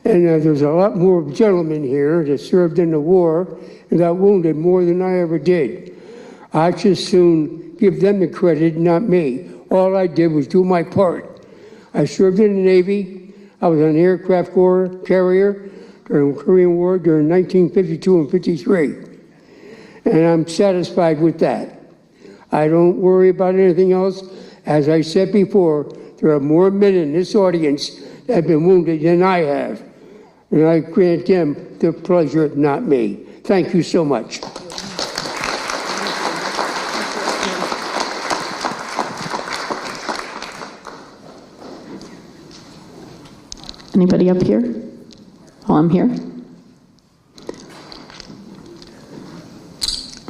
And there's a lot more gentlemen here that served in the war and got wounded more than I ever did. I just soon give them the credit, not me. All I did was do my part. I served in the Navy. I was on an aircraft carrier during the Korean War during 1952 and 53. And I'm satisfied with that. I don't worry about anything else. As I said before, there are more men in this audience that have been wounded than I have. And I grant them the pleasure, not me. Thank you so much. Anybody up here? While I'm here?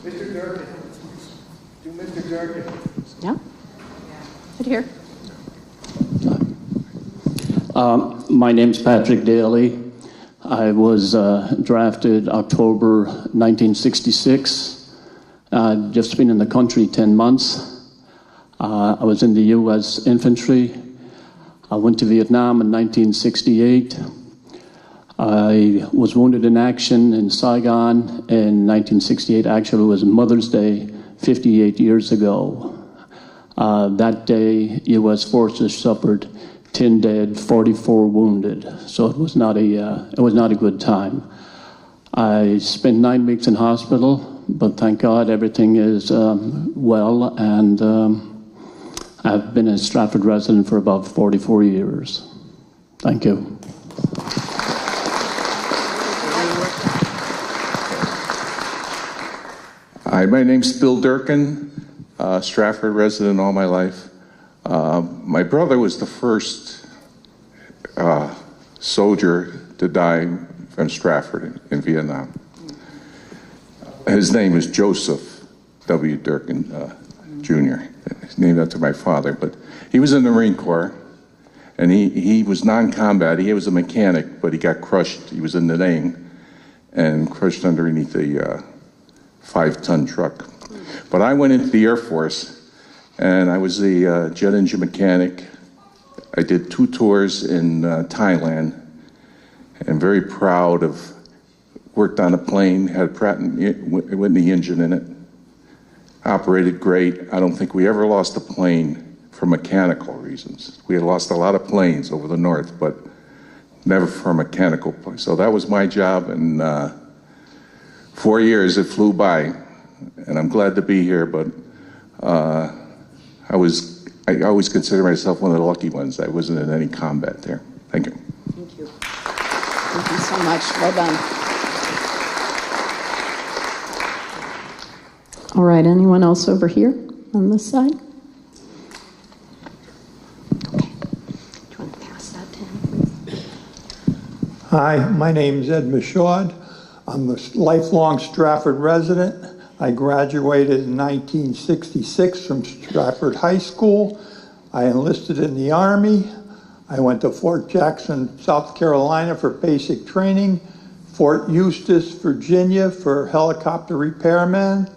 Mr. Durkin. Do Mr. Durkin. Yeah? Sit here. My name's Patrick Daly. I was drafted October 1966. Just been in the country 10 months. I was in the U.S. infantry. I went to Vietnam in 1968. I was wounded in action in Saigon in 1968. Actually, it was Mother's Day 58 years ago. That day, U.S. forces suffered 10 dead, 44 wounded. So it was not a good time. I spent 9 weeks in hospital, but thank God everything is well, and I've been a Stratford resident for about 44 years. Thank you. Hi, my name's Bill Durkin, Stratford resident all my life. My brother was the first soldier to die from Stratford in Vietnam. His name is Joseph W. Durkin, Jr. He's named after my father, but he was in the Marine Corps, and he was non-combat. He was a mechanic, but he got crushed. He was in the Nang and crushed underneath a 5-ton truck. But I went into the Air Force, and I was a jet engine mechanic. I did 2 tours in Thailand, and very proud of, worked on a plane, had Pratt & Whitney engine in it, operated great. I don't think we ever lost a plane for mechanical reasons. We had lost a lot of planes over the north, but never for mechanical planes. So that was my job, and 4 years it flew by, and I'm glad to be here, but I always consider myself one of the lucky ones. I wasn't in any combat there. Thank you. Thank you. Thank you so much. Well done. All right, anyone else over here on this side? Okay. Do you want to pass that to him, please? Hi, my name is Ed Michaud. I'm a lifelong Stratford resident. I graduated in 1966 from Stratford High School. I enlisted in the Army. I went to Fort Jackson, South Carolina for basic training, Fort Eustis, Virginia for helicopter repairman.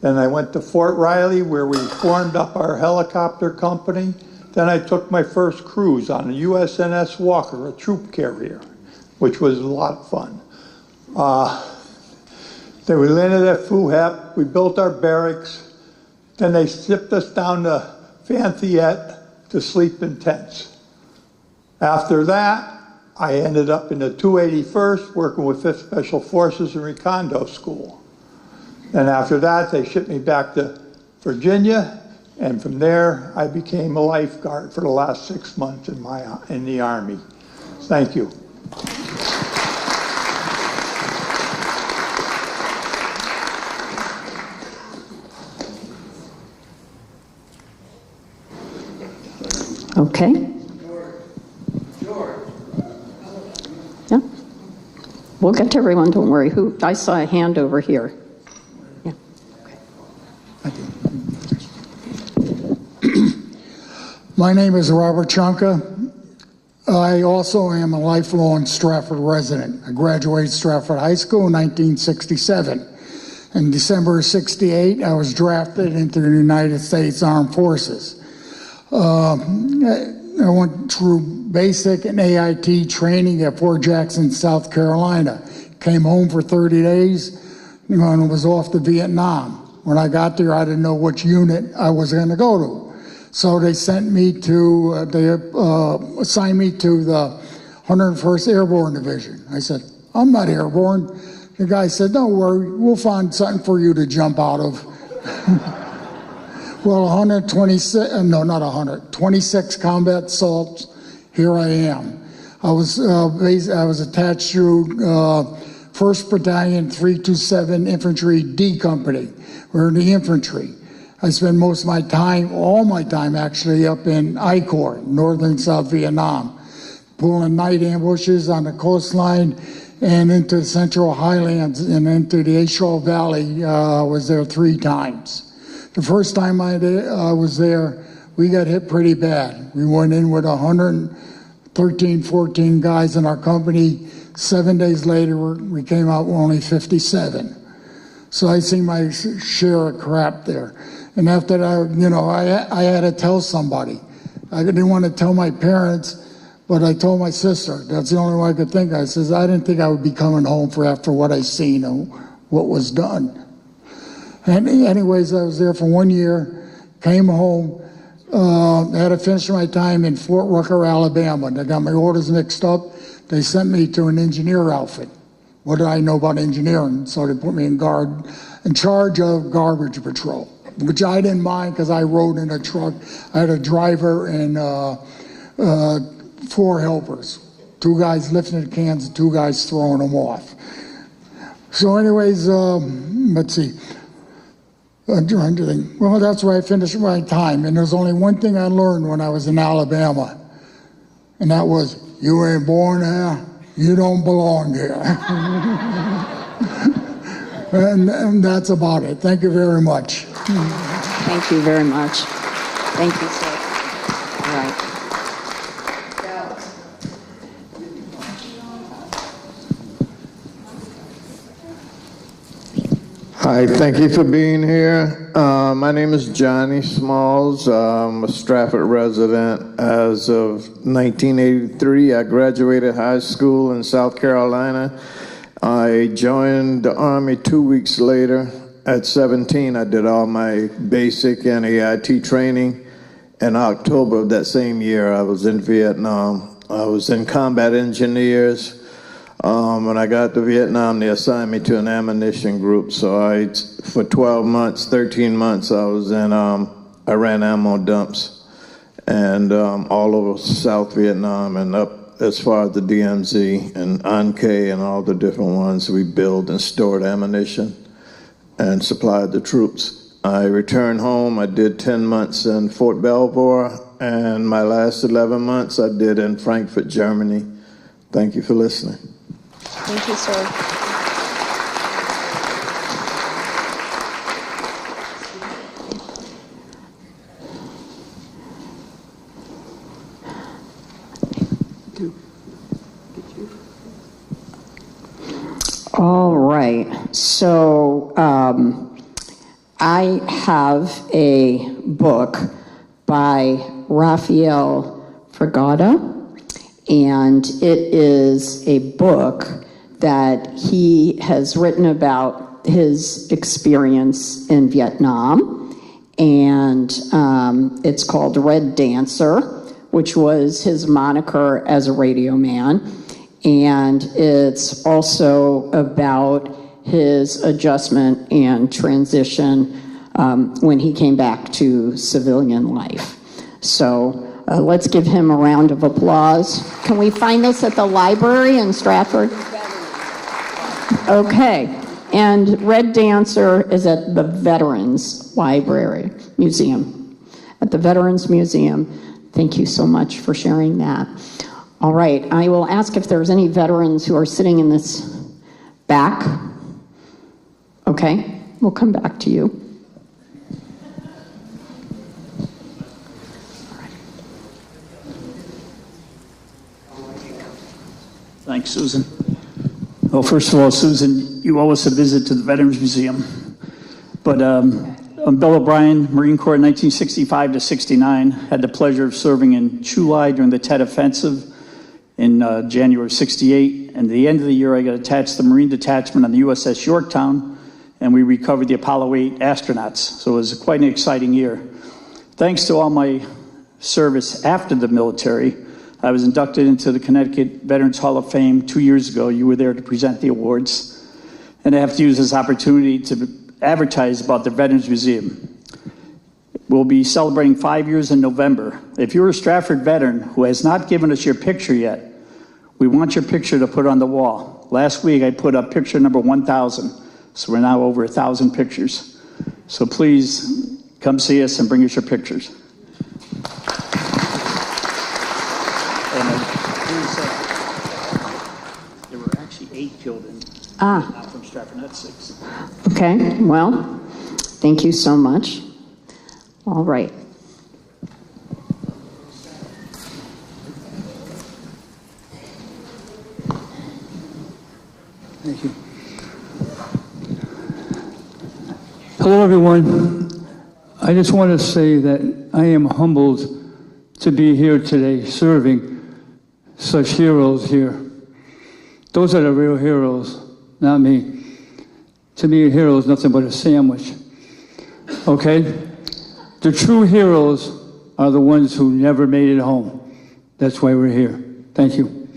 Then I went to Fort Riley where we formed up our helicopter company. Then I took my first cruise on the USNS Walker, a troop carrier, which was a lot of fun. Then we landed at Phu Hep, we built our barracks, then they shipped us down to Phan Thiet to sleep in tents. After that, I ended up in the 281st working with 5th Special Forces in Recondo School. Then after that, they shipped me back to Virginia, and from there, I became a lifeguard for the last 6 months in the Army. Thank you. Okay. Yeah. We'll get to everyone, don't worry. I saw a hand over here. Yeah. My name is Robert Chunka. I also am a lifelong Stratford resident. I graduated Stratford High School in 1967. In December of 68, I was drafted into the United States Armed Forces. I went through basic and AIT training at Fort Jackson, South Carolina. Came home for 30 days, and was off to Vietnam. When I got there, I didn't know which unit I was going to go to. So they assigned me to the 101st Airborne Division. I said, I'm not airborne. The guy said, don't worry, we'll find something for you to jump out of. Well, 26 combat assaults, here I am. I was attached to 1st Battalion 327 Infantry D Company. We're in the infantry. I spend most of my time, all my time actually, up in I Corps, Northern South Vietnam. pulling night ambushes on the coastline and into the Central Highlands and into the Asheville Valley. I was there 3 times. The first time I was there, we got hit pretty bad. We went in with 113, 14 guys in our company. 7 days later, we came out with only 57. So I seen my share of crap there. And after that, I had to tell somebody. I didn't want to tell my parents, but I told my sister. That's the only way I could think. I says, I didn't think I would be coming home after what I seen and what was done. And anyways, I was there for 1 year, came home, had to finish my time in Fort Rucker, Alabama. They got my orders mixed up. They sent me to an engineer outfit. What did I know about engineering? So they put me in charge of garbage patrol, which I didn't mind because I rode in a truck. I had a driver and 4 helpers, 2 guys lifting the cans and 2 guys throwing them off. So anyways, let's see. I'm trying to think. Well, that's where I finished my time. And there's only one thing I learned when I was in Alabama, and that was, you ain't born here, you don't belong here. and that's about it. Thank you very much. Thank you very much. Thank you, sir. All right. Hi, thank you for being here. My name is Johnny Smalls. I'm a Stratford resident. As of 1983, I graduated high school in South Carolina. I joined the Army 2 weeks later. At 17, I did all my basic and AIT training. In October of that same year, I was in Vietnam. I was in combat engineers. When I got to Vietnam, they assigned me to an ammunition group. So for 12 months, 13 months, I was in, I ran ammo dumps and all over South Vietnam and up as far as the DMZ and An Khe and all the different ones. We built and stored ammunition and supplied the troops. I returned home. I did 10 months in Fort Belvoir, and my last 11 months I did in Frankfurt, Germany. Thank you for listening. Thank you, sir. All right. So I have a book by Raphael Fragata, and it is a book that he has written about his experience in Vietnam, and it's called Red Dancer, which was his moniker as a radio man, and it's also about his adjustment and transition when he came back to civilian life. So let's give him a round of applause. Can we find this at the library in Stratford? Okay, and Red Dancer is at the Veterans Library Museum. At the Veterans Museum. Thank you so much for sharing that. All right, I will ask if there's any veterans who are sitting in this back. Okay, we'll come back to you. Thanks, Susan. Well, first of all, Susan, you owe us a visit to the Veterans Museum. But I'm Bill O'Brien, Marine Corps, 1965 to 69. Had the pleasure of serving in Chu Lai during the Tet Offensive in January of 68. And at the end of the year, I got attached to the Marine Detachment on the USS Yorktown, and we recovered the Apollo 8 astronauts. So it was quite an exciting year. Thanks to all my service after the military, I was inducted into the Connecticut Veterans Hall of Fame 2 years ago. You were there to present the awards. And I have to use this opportunity to advertise about the Veterans Museum. We'll be celebrating 5 years in November. If you're a Stratford veteran who has not given us your picture yet, we want your picture to put on the wall. Last week I put up picture number 1,000, so we're now over 1,000 pictures. So please come see us and bring us your pictures. There were actually 8 killed in Ah. Vietnam from Stratford, not 6. Okay, well, thank you so much. All right. Thank you. Hello, everyone. I just want to say that I am humbled to be here today serving such heroes here. Those are the real heroes, not me. To me, a hero is nothing but a sandwich. Okay? The true heroes are the ones who never made it home. That's why we're here. Thank you.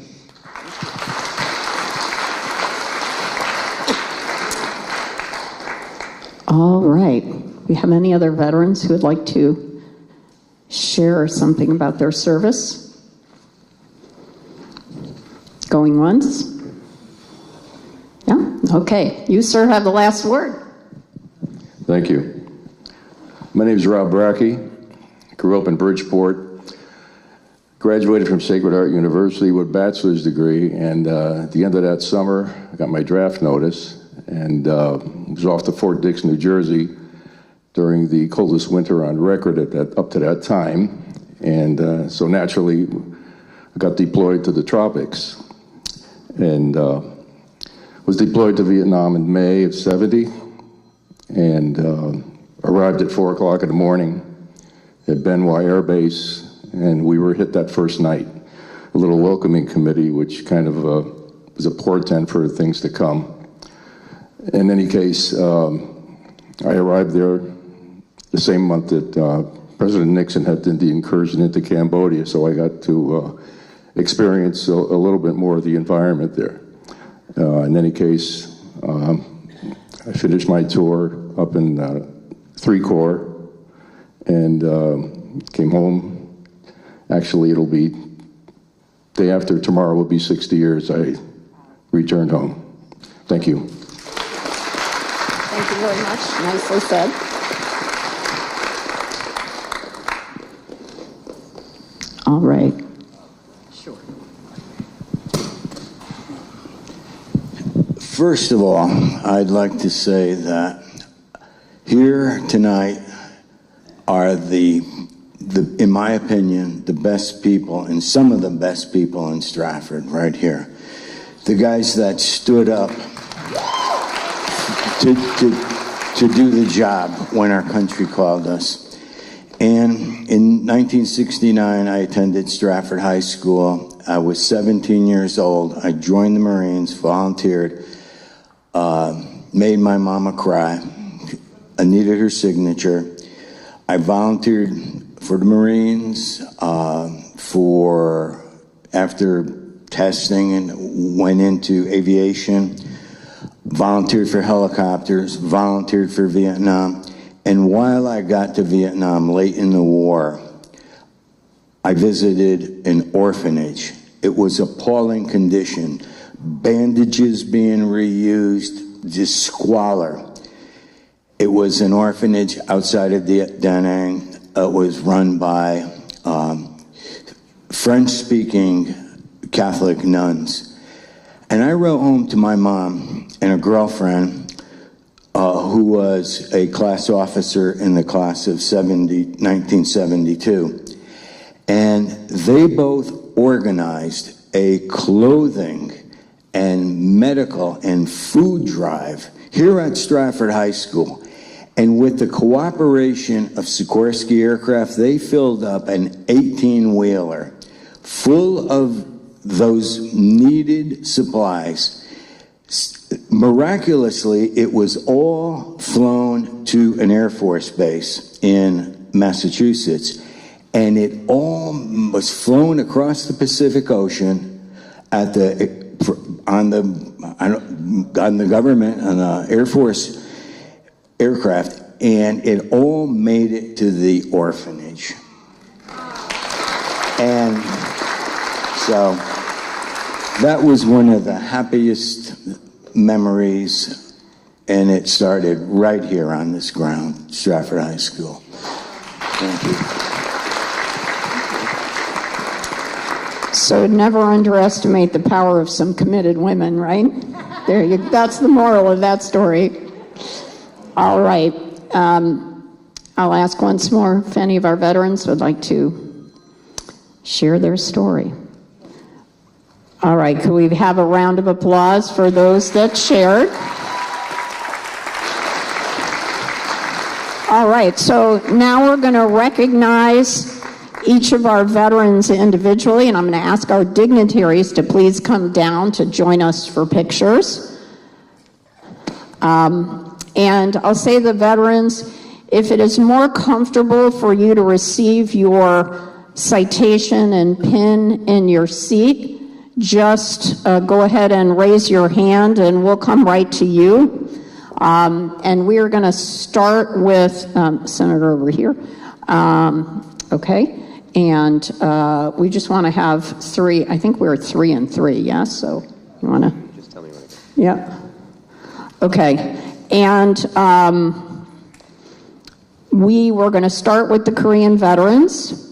All right. Do we have any other veterans who would like to share something about their service? Going once? Yeah? Okay. You, sir, have the last word. Thank you. My name is Rob Brackey. Grew up in Bridgeport. Graduated from Sacred Heart University with a bachelor's degree, and at the end of that summer, I got my draft notice and was off to Fort Dix, New Jersey during the coldest winter on record up to that time. And so naturally, I got deployed to the tropics and was deployed to Vietnam in May of '70 and arrived at 4 o'clock in the morning at Ben Hoa Air Base, and we were hit that first night. A little welcoming committee, which kind of was a portent for things to come. In any case, I arrived there the same month that President Nixon had the incursion into Cambodia, so I got to experience a little bit more of the environment there. In any case, I finished my tour up in 3 Corps and came home. Actually, it'll be day after tomorrow will be 60 years I returned home. Thank you. Thank you very much. Nicely said. All right. Sure. First of all, I'd like to say that here tonight are in my opinion, the best people and some of the best people in Stratford right here. The guys that stood up to do the job when our country called us. And in 1969, I attended Stratford High School. I was 17 years old. I joined the Marines, volunteered, made my mama cry. I needed her signature. I volunteered for the Marines after testing and went into aviation, volunteered for helicopters, volunteered for Vietnam. And while I got to Vietnam late in the war, I visited an orphanage. It was appalling condition. Bandages being reused, just squalor. It was an orphanage outside of Da Nang. It was run by French-speaking Catholic nuns. And I wrote home to my mom and a girlfriend who was a class officer in the class of 1972. And they both organized a clothing and medical and food drive here at Stratford High School. And with the cooperation of Sikorsky Aircraft, they filled up an 18-wheeler full of those needed supplies. Miraculously, it was all flown to an Air Force base in Massachusetts, and it all was flown across the Pacific Ocean on the government, on the Air Force aircraft, and it all made it to the orphanage. And so that was one of the happiest memories, and it started right here on this ground, Stratford High School. Thank you. So never underestimate the power of some committed women, right? That's the moral of that story. All right. I'll ask once more if any of our veterans would like to share their story. All right, could we have a round of applause for those that shared? All right, so now we're going to recognize each of our veterans individually, and I'm going to ask our dignitaries to please come down to join us for pictures. And I'll say the veterans, if it is more comfortable for you to receive your citation and pin in your seat, just go ahead and raise your hand and we'll come right to you. And we are going to start with Senator over here. Okay. And we just want to have 3. I think we're 3 and 3, yes? So you want to? Just tell me when it's. Yeah. Okay. And we were going to start with the Korean veterans.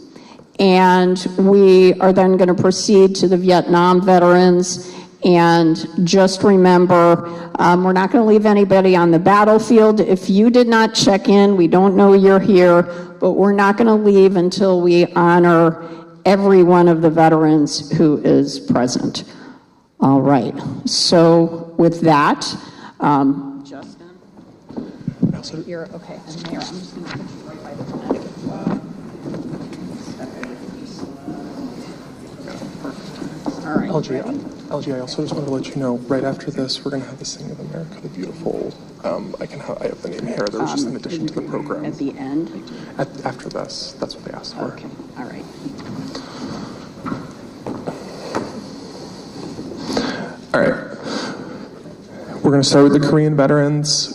And we are then going to proceed to the Vietnam veterans. And just remember, we're not going to leave anybody on the battlefield. If you did not check in, we don't know you're here, but we're not going to leave until we honor every one of the veterans who is present. All right. So with that, Justin, you're okay. And Mayor, I'm just going to put you right by the flag. All right. LG, I also just wanted to let you know, right after this, we're going to have the Sing of America the Beautiful. I have the name here. There was just an addition to the program. At the end? After this, that's what they asked for. Okay, all right. All right. We're going to start with the Korean veterans.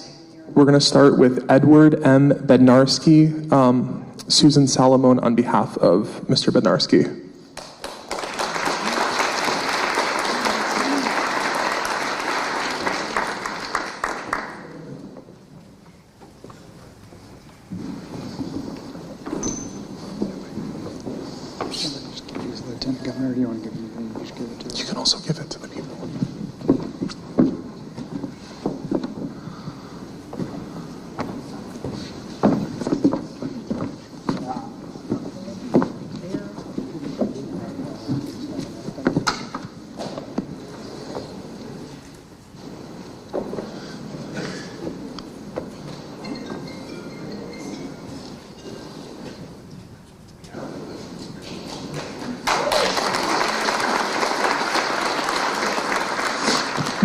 We're going to start with Edward M. Bednarski, Susan Salomon on behalf of Mr. Bednarski. Governor, do you want to give him? Just give it to. You can also give it to the people.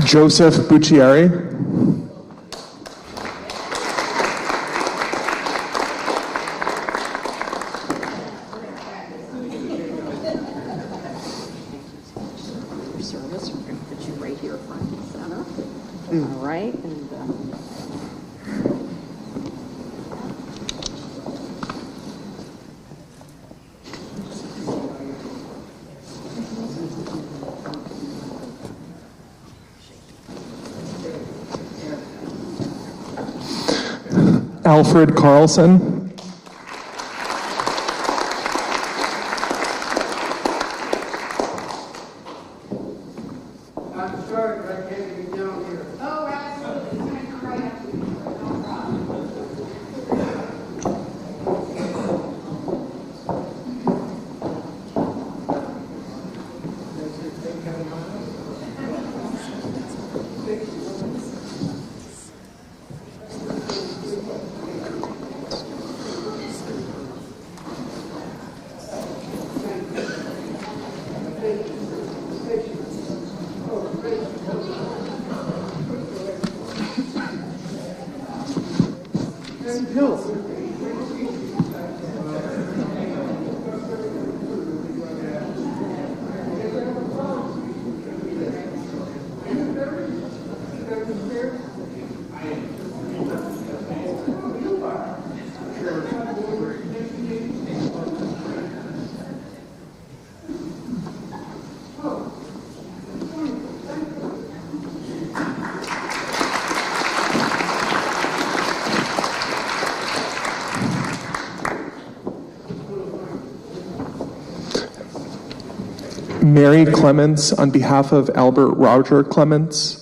Joseph Bucciari. Service, we're going to put you right here front and center. All right. And Alfred Carlson. I'm sorry, but I can't get down here. Oh, absolutely. It's going to come right up to you. No problem. Mary Clements on behalf of Albert Roger Clements.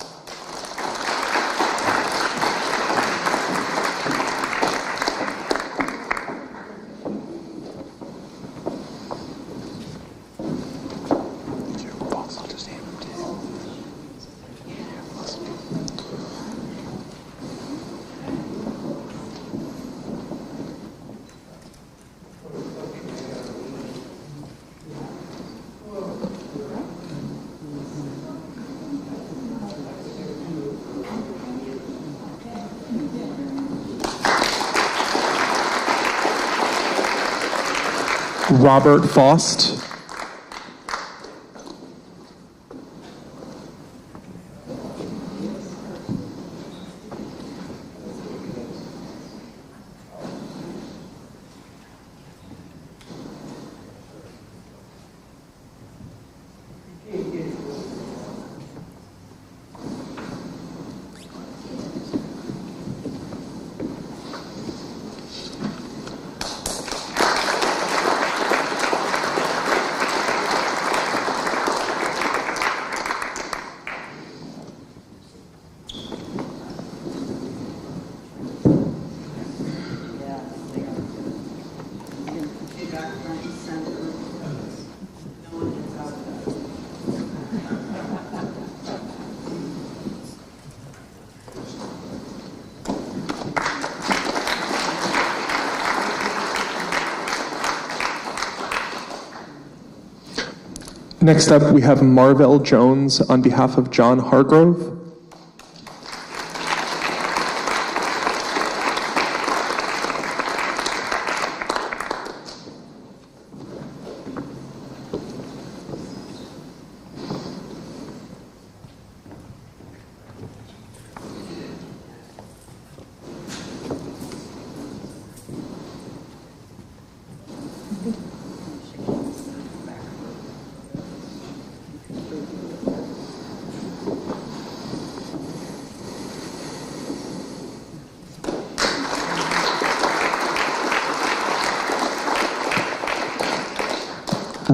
Robert Faust. Next up, we have Marvell Jones on behalf of John Hargrove.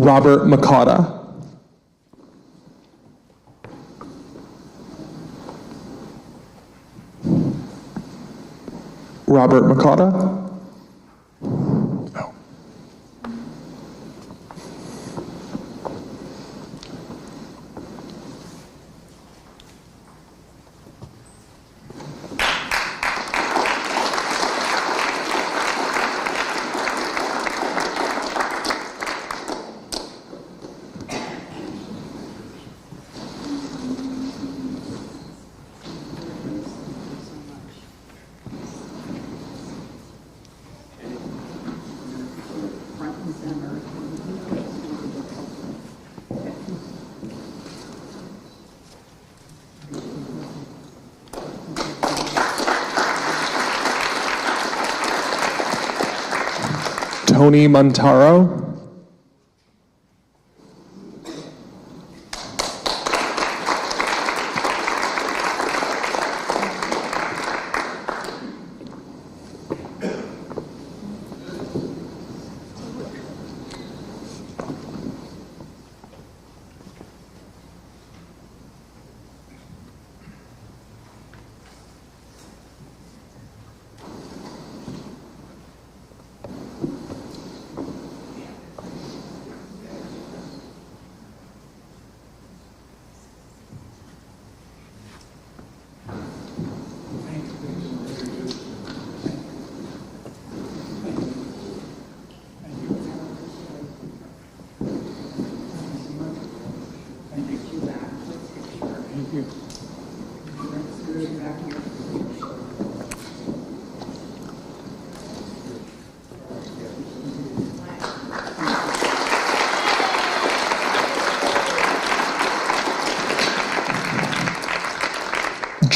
Robert Makata. Robert Makata. Tony Montaro.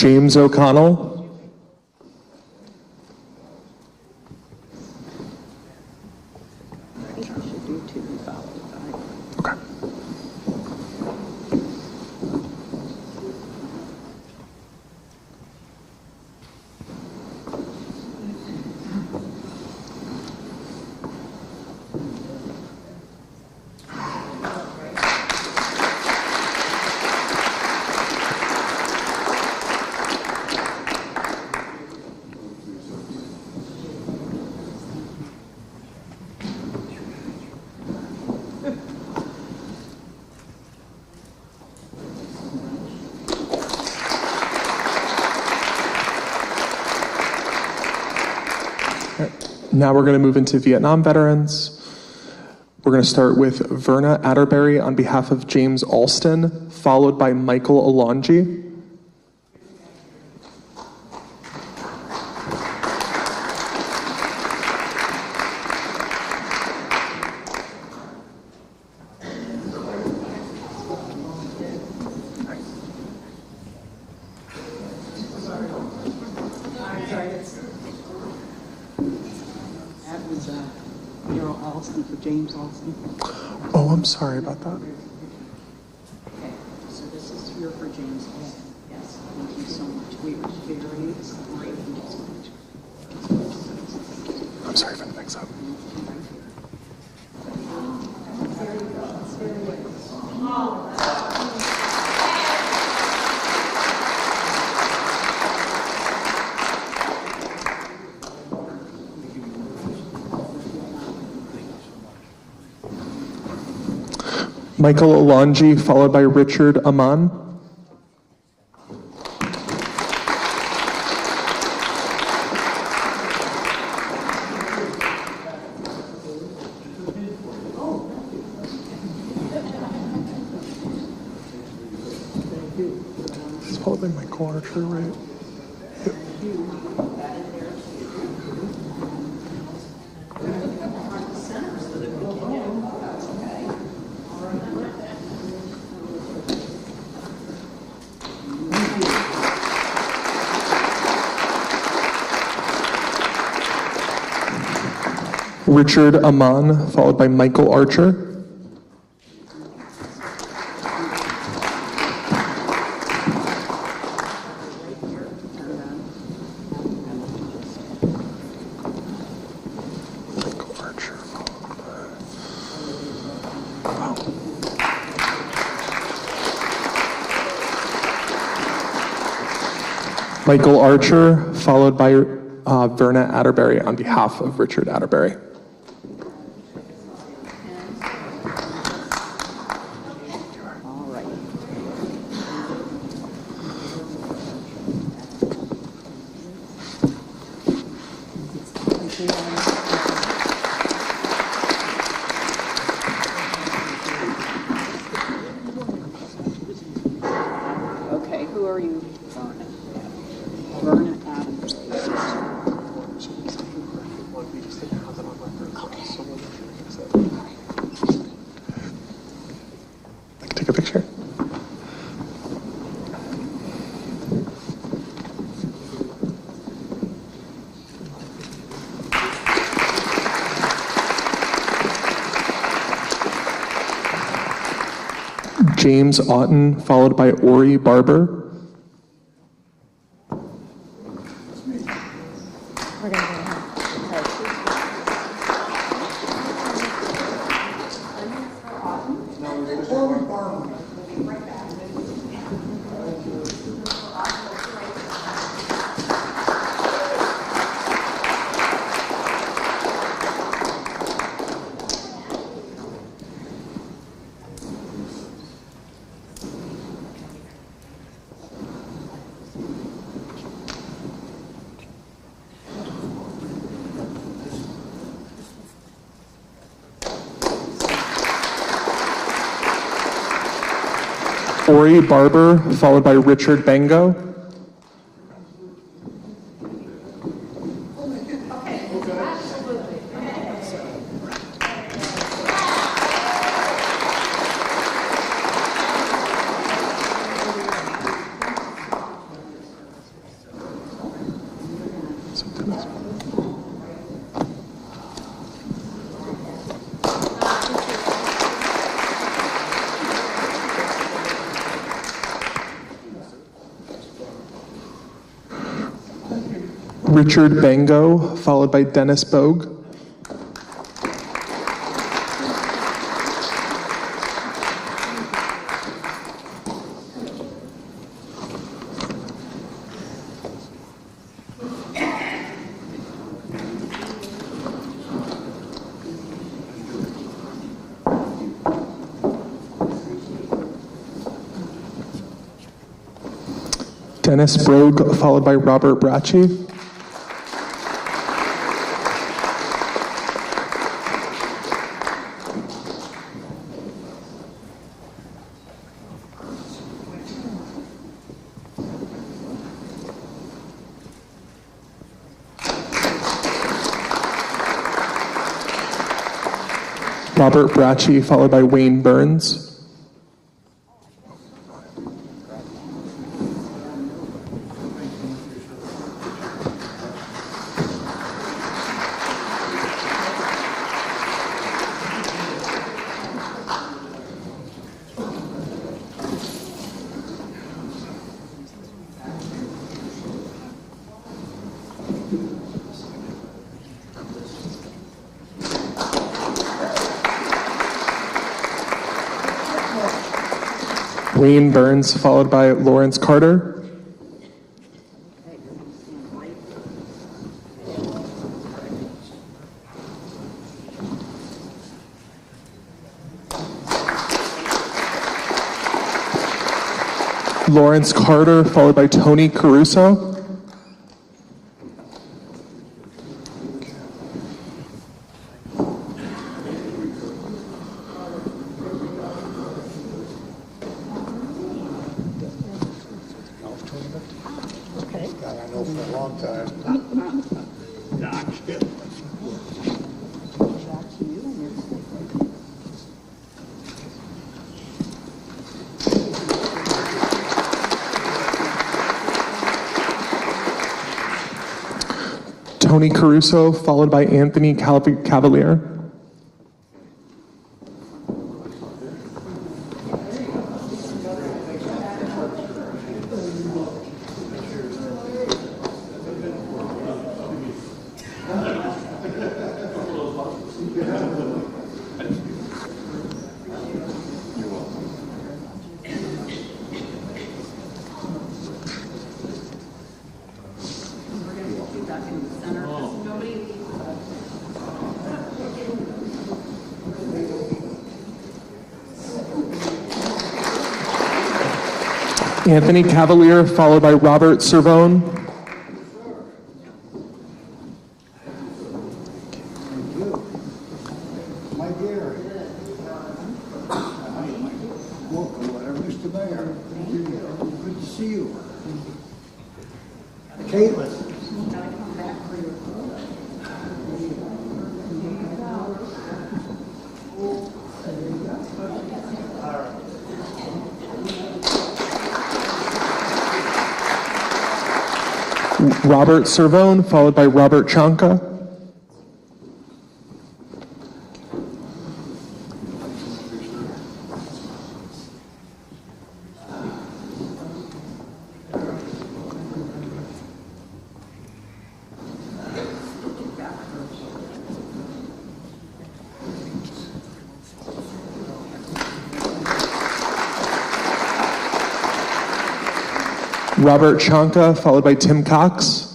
James O'Connell. Now we're going to move into Vietnam veterans. We're going to start with Verna Atterbury on behalf of James Alston, followed by Michael Alonji. James Alston. Oh, I'm sorry about that. Okay, so this is here for James Alston. Yes, thank you so much. We are very sorry. Thank you so much. I'm sorry for the mix-up. Michael Alonji, followed by Richard Aman. It's followed by Michael Archer, right? Yep. Richard Aman, followed by Michael Archer. Michael Archer, followed by Verna Atterbury on behalf of Richard Atterbury. Okay, who are you? Verna Adams. Take a picture. James Otten, followed by Ori Barber. Ori Barber, followed by Richard Bango. Richard Bango, followed by Dennis Bogue. Dennis Brogue, followed by Robert Bracci. Robert Bracci, followed by Wayne Burns. Wayne Burns, followed by Lawrence Carter. Lawrence Carter, followed by Tony Caruso. Tony Caruso, followed by Anthony Cavalier. Anthony Cavalier, followed by Robert Cervone. My dear. Welcome, Mr. Mayor. Good to see you. Caitlin. Robert Cervone, followed by Robert Chanka. Robert Chanka, followed by Tim Cox.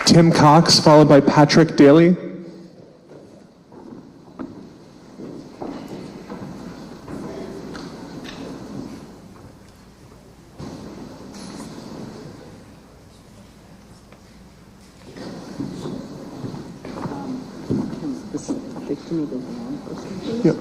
Tim Cox, followed by Patrick Daly. Yep.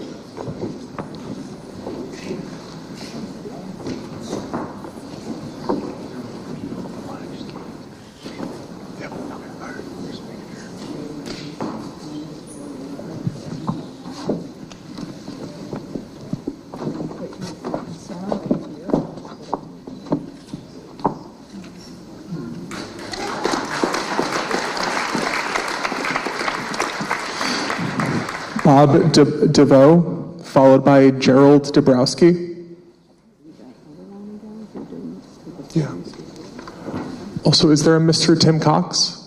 Bob DeVoe, followed by Gerald Dabrowski. Yeah. Also, is there a Mr. Tim Cox?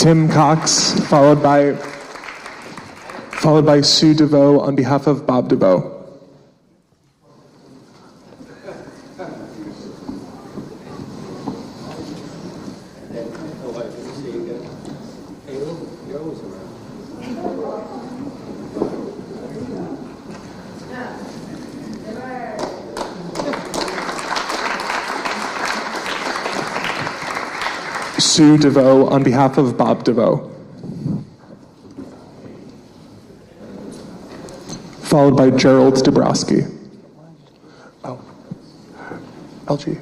Tim Cox, followed by Sue DeVoe on behalf of Bob DeVoe. Sue DeVoe on behalf of Bob DeVoe. Followed by Gerald Dabrowski. Oh, LG.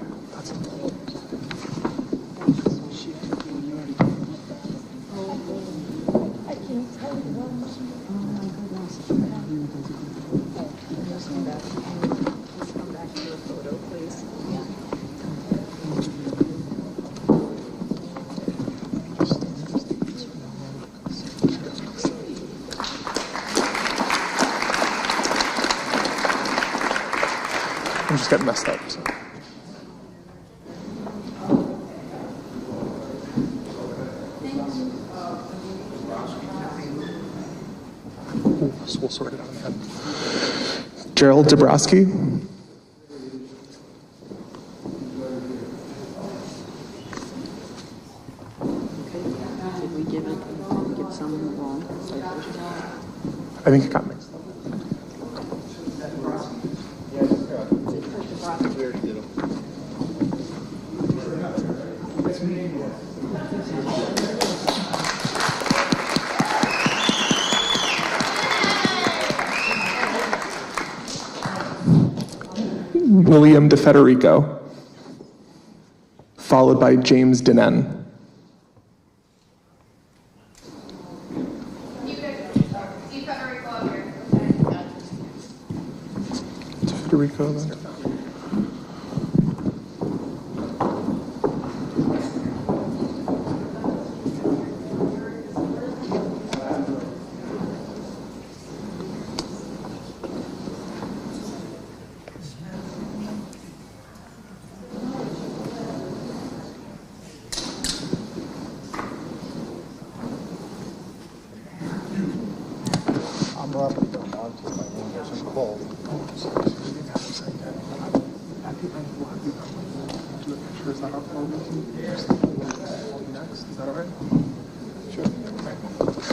I'm just getting messed up. So. We'll sort it out in the end. Gerald Dabrowski. Did we give some wrong citation? I think it got mixed up. William DeFederico, followed by James Denen. DeFederico, then.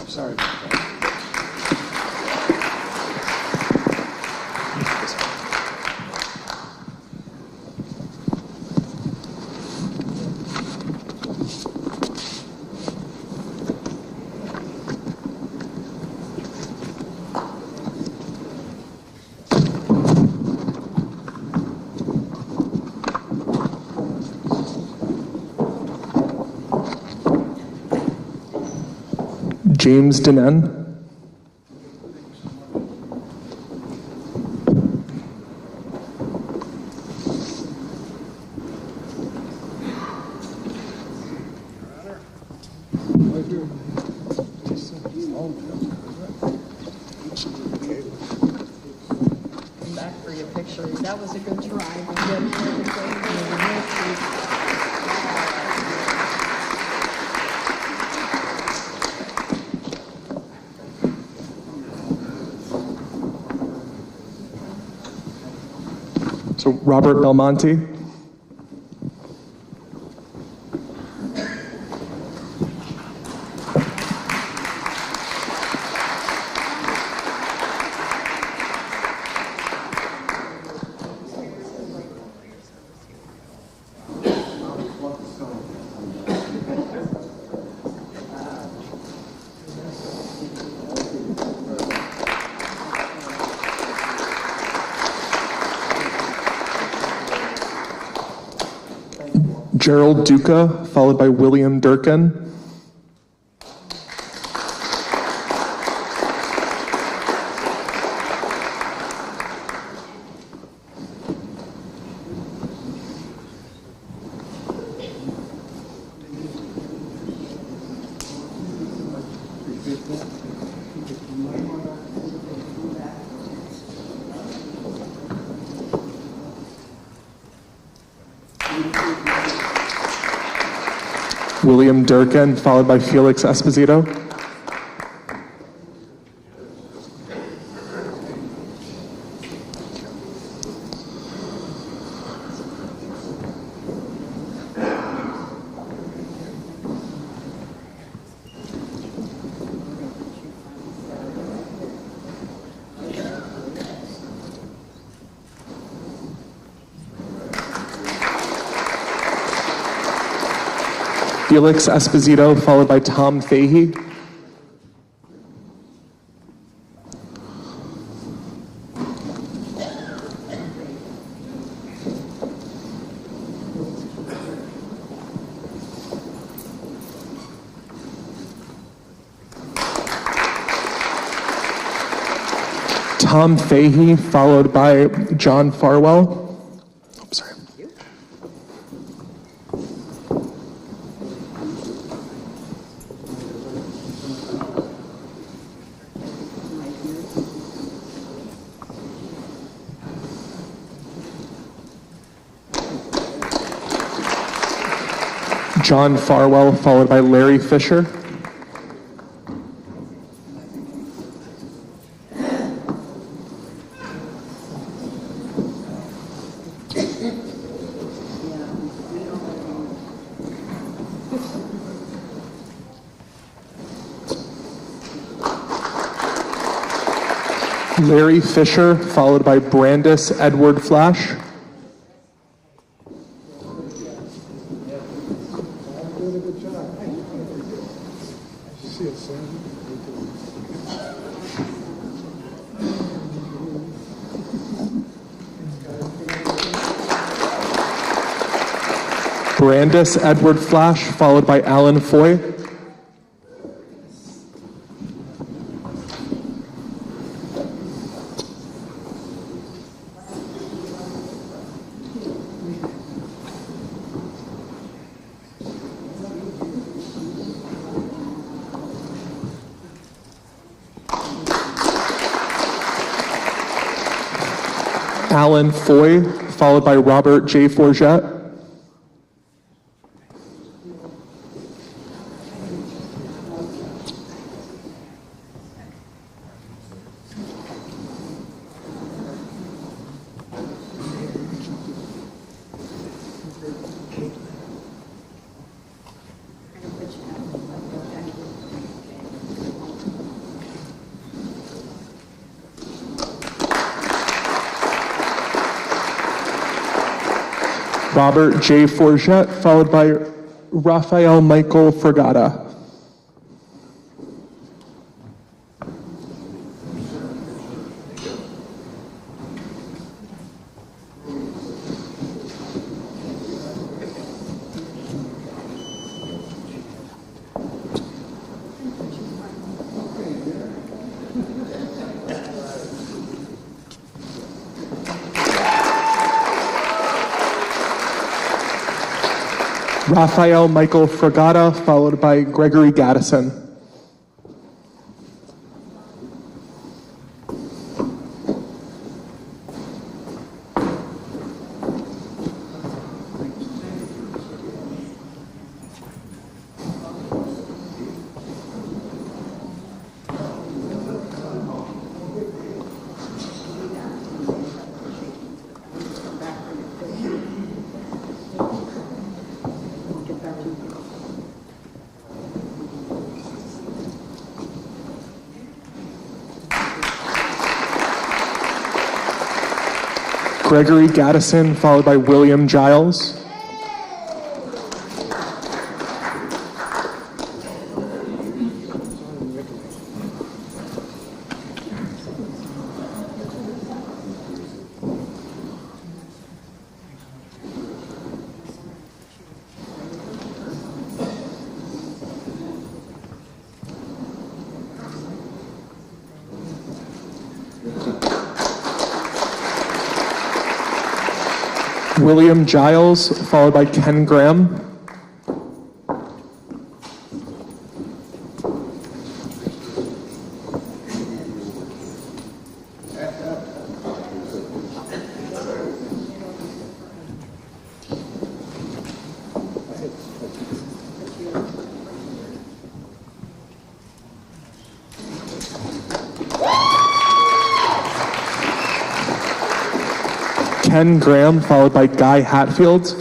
Sorry. James Denen. Come back for your picture. That was a good try. So Robert Belmonte. Gerald Duca, followed by William Durkin. William Durkin, followed by Felix Esposito. Felix Esposito, followed by Tom Fahey. Tom Fahey, followed by John Farwell. Oh, sorry. John Farwell, followed by Larry Fisher. Larry Fisher, followed by Brandis Edward Flash. Brandis Edward Flash, followed by Alan Foy. Alan Foy, followed by Robert J. Forget. Robert J. Forget, followed by Raphael Michael Fragata. Raphael Michael Fragata, followed by Gregory Gaddison. Gregory Gaddison, followed by William Giles. William Giles, followed by Ken Graham. Ken Graham, followed by Guy Hatfield.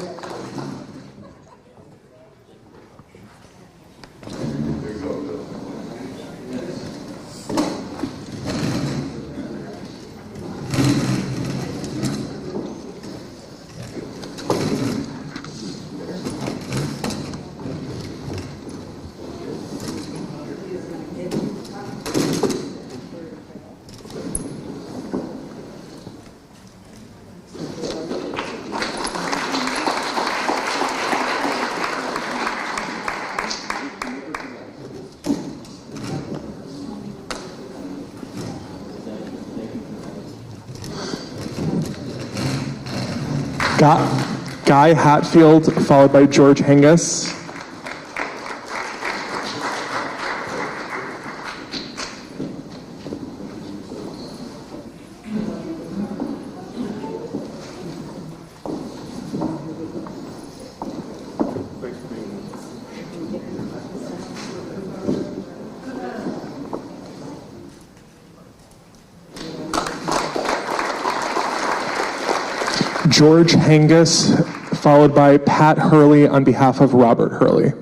Guy Hatfield, followed by George Hengis. George Hengis, followed by Pat Hurley on behalf of Robert Hurley.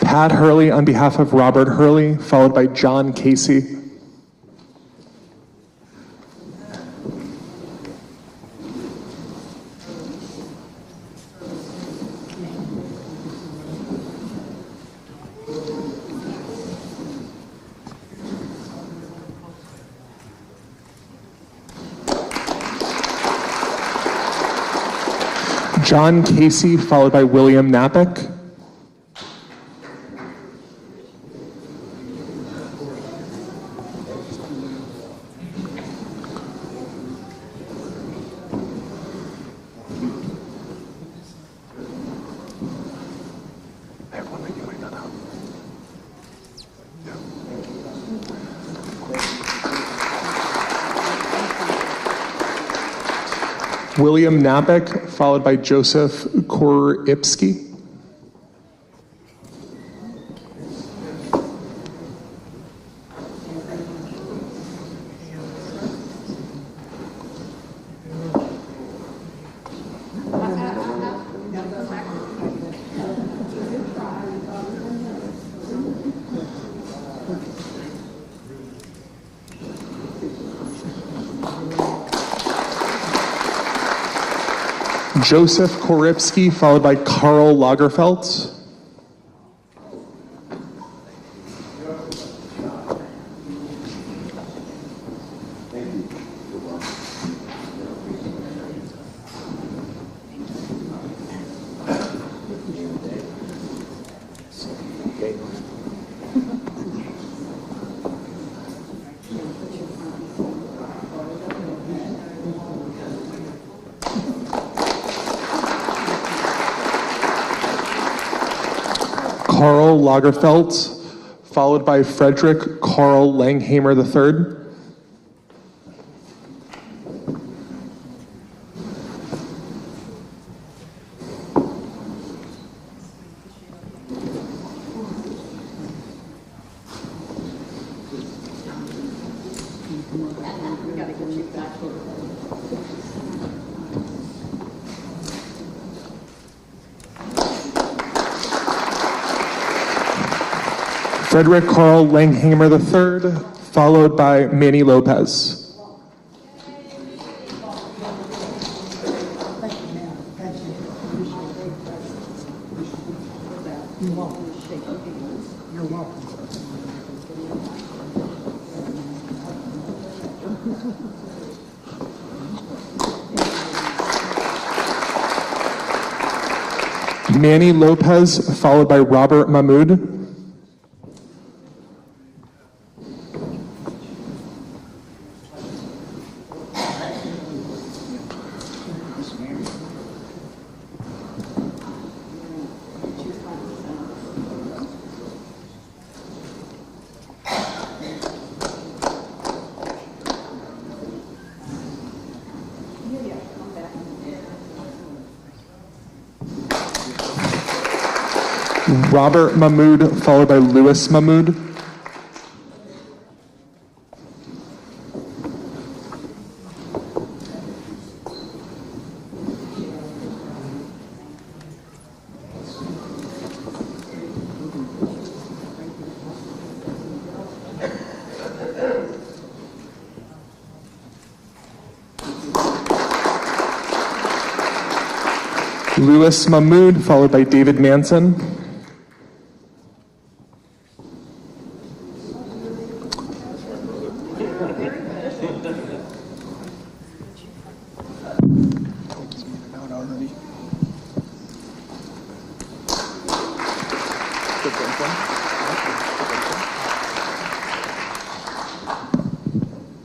Pat Hurley on behalf of Robert Hurley, followed by John Casey. John Casey, followed by William Napick. William Napick, followed by Joseph Koripski. Joseph Koripski, followed by Karl Lagerfeld. Karl Lagerfeld, followed by Frederick Karl Langhamer III. Frederick Karl Langhamer III, followed by Manny Lopez. Manny Lopez, followed by Robert Mahmood. Robert Mahmood, followed by Louis Mahmood. Louis Mahmood, followed by David Manson.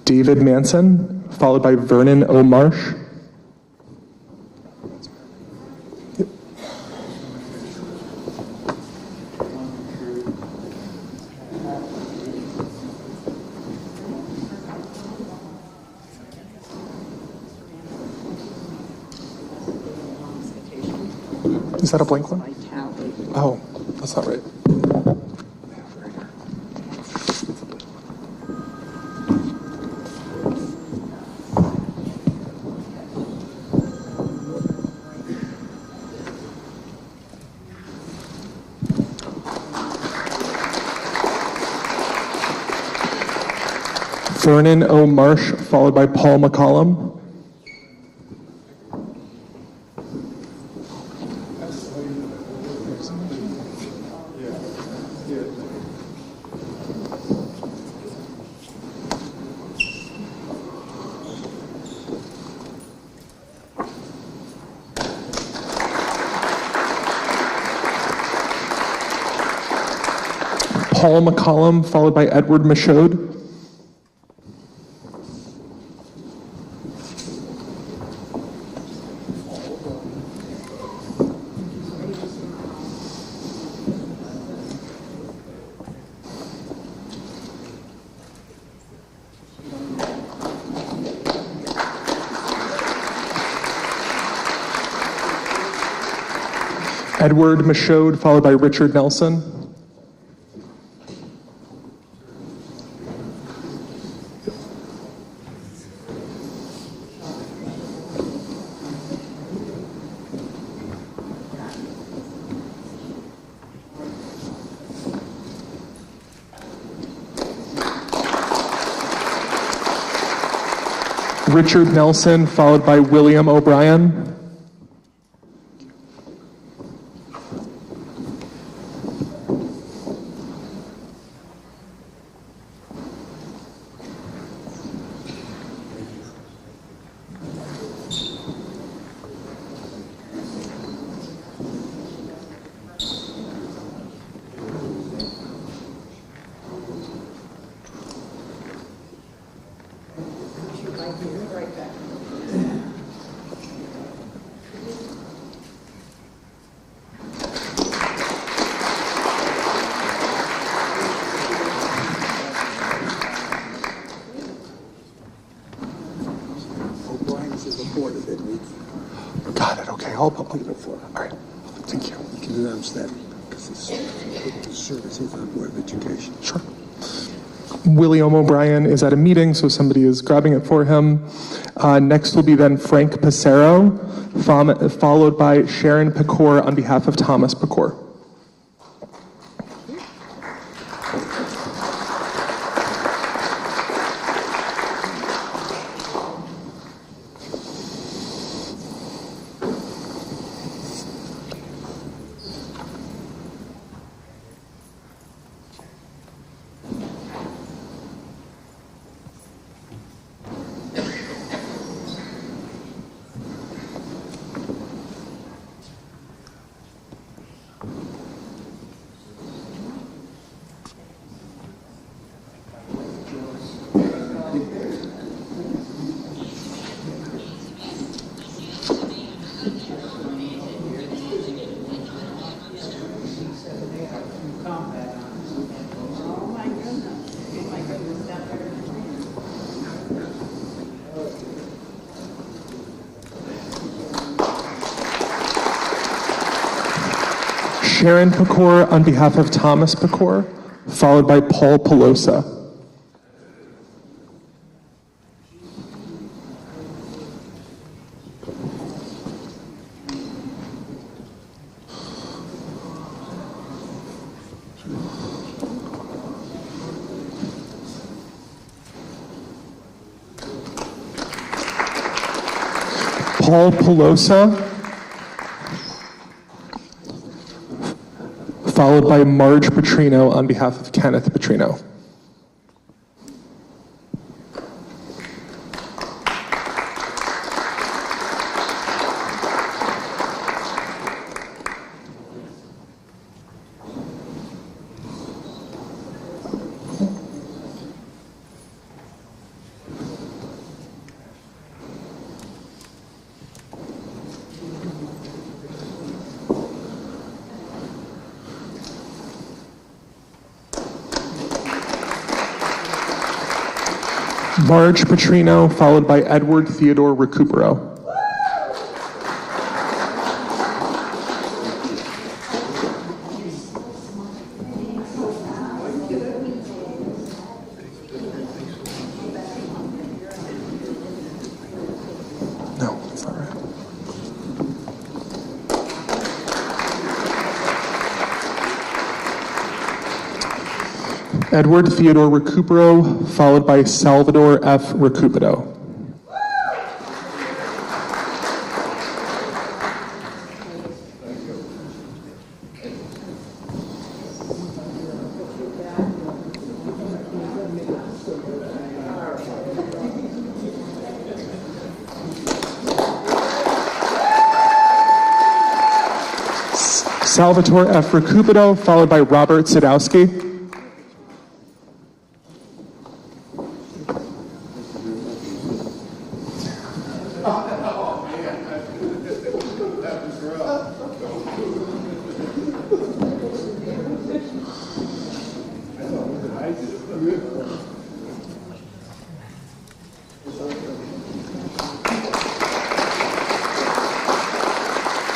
David Manson, followed by Vernon O. Marsh. Is that a blank one? Oh, that's not right. Vernon O. Marsh, followed by Paul McCollum. Paul McCollum, followed by Edward Michaud. Edward Michaud, followed by Richard Nelson. Richard Nelson, followed by William O'Brien. Got it, okay, I'll put it for it. All right, thank you. You can announce that because it's service of the Board of Education. Sure. William O'Brien is at a meeting, so somebody is grabbing it for him. Next will be then Frank Passero, followed by Sharon Pecor on behalf of Thomas Pecor. Sharon Pecor on behalf of Thomas Pecor, followed by Paul Pelosa. Paul Pelosa, followed by Marge Petrino on behalf of Kenneth Petrino. Marge Petrino, followed by Edward Theodore Recupero. No, that's not right. Edward Theodore Recupero, followed by Salvador F. Recupero. Salvatore F. Recupero, followed by Robert Sadowski.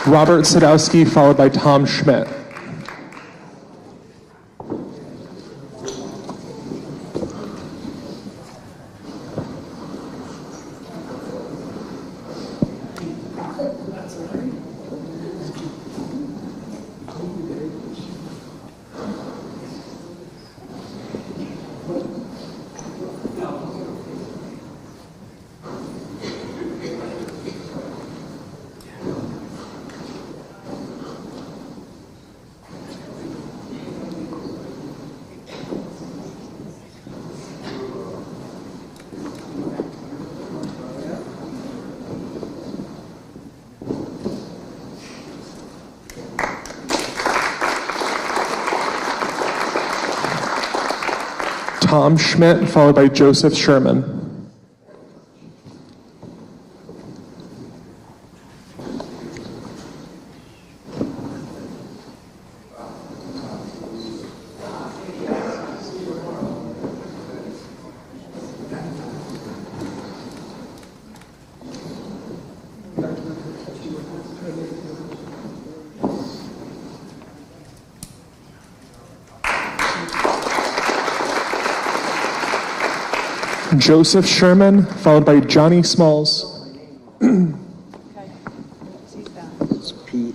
Robert Sadowski, followed by Tom Schmidt. Tom Schmidt, followed by Joseph Sherman. Joseph Sherman, followed by Johnny Smalls. It's Pete.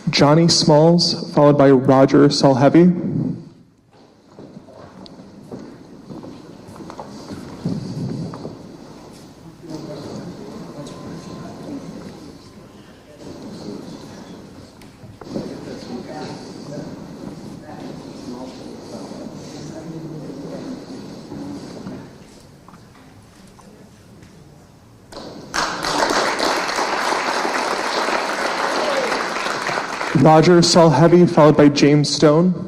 Johnny Smalls, followed by Roger Salhevi. Roger Salheavy, followed by James Stone.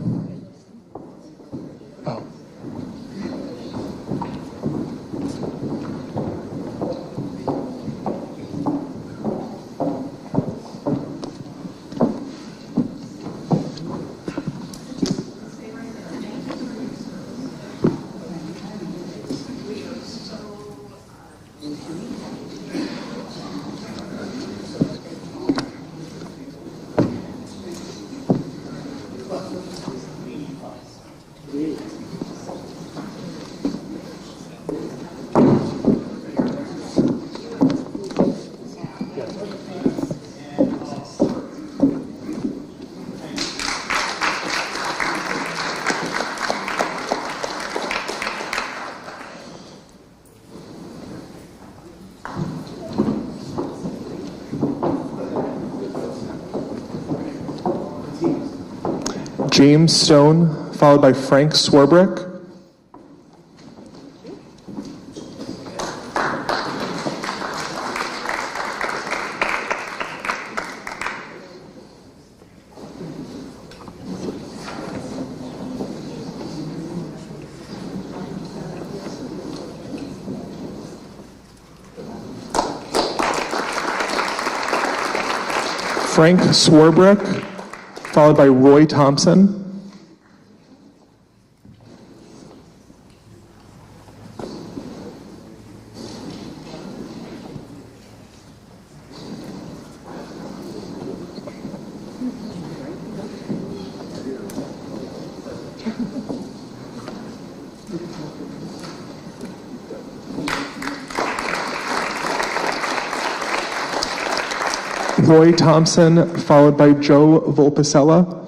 James Stone, followed by Frank Swarbrick. Frank Swarbrick, followed by Roy Thompson. Roy Thompson, followed by Joe Volpicella.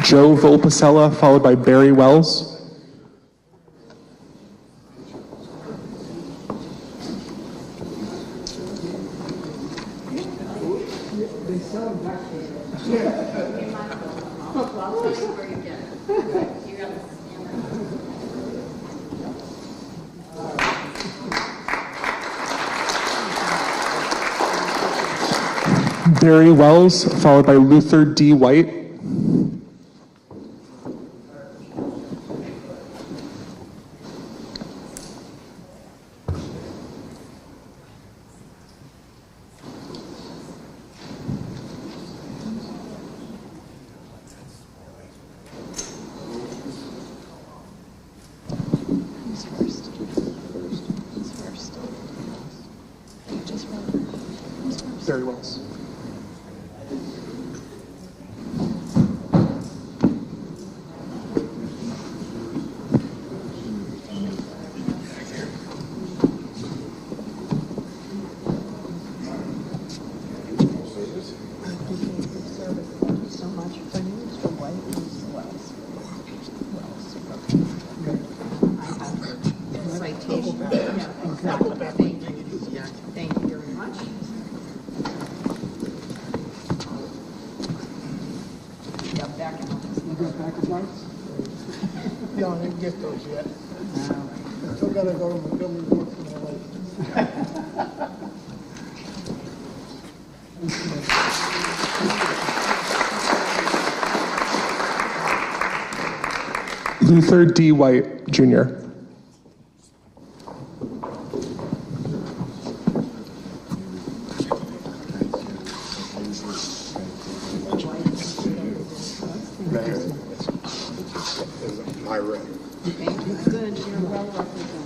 Joe Volpicella, followed by Barry Wells. Barry Wells, followed by Luther D. White. Barry Wells. Thank you very much. Yeah, back in office. You got back of marks? No, I didn't get those yet. I still gotta go to Montgomery Brook for my license. Luther D. White, Jr. My red. Thank you. Good. You're well represented,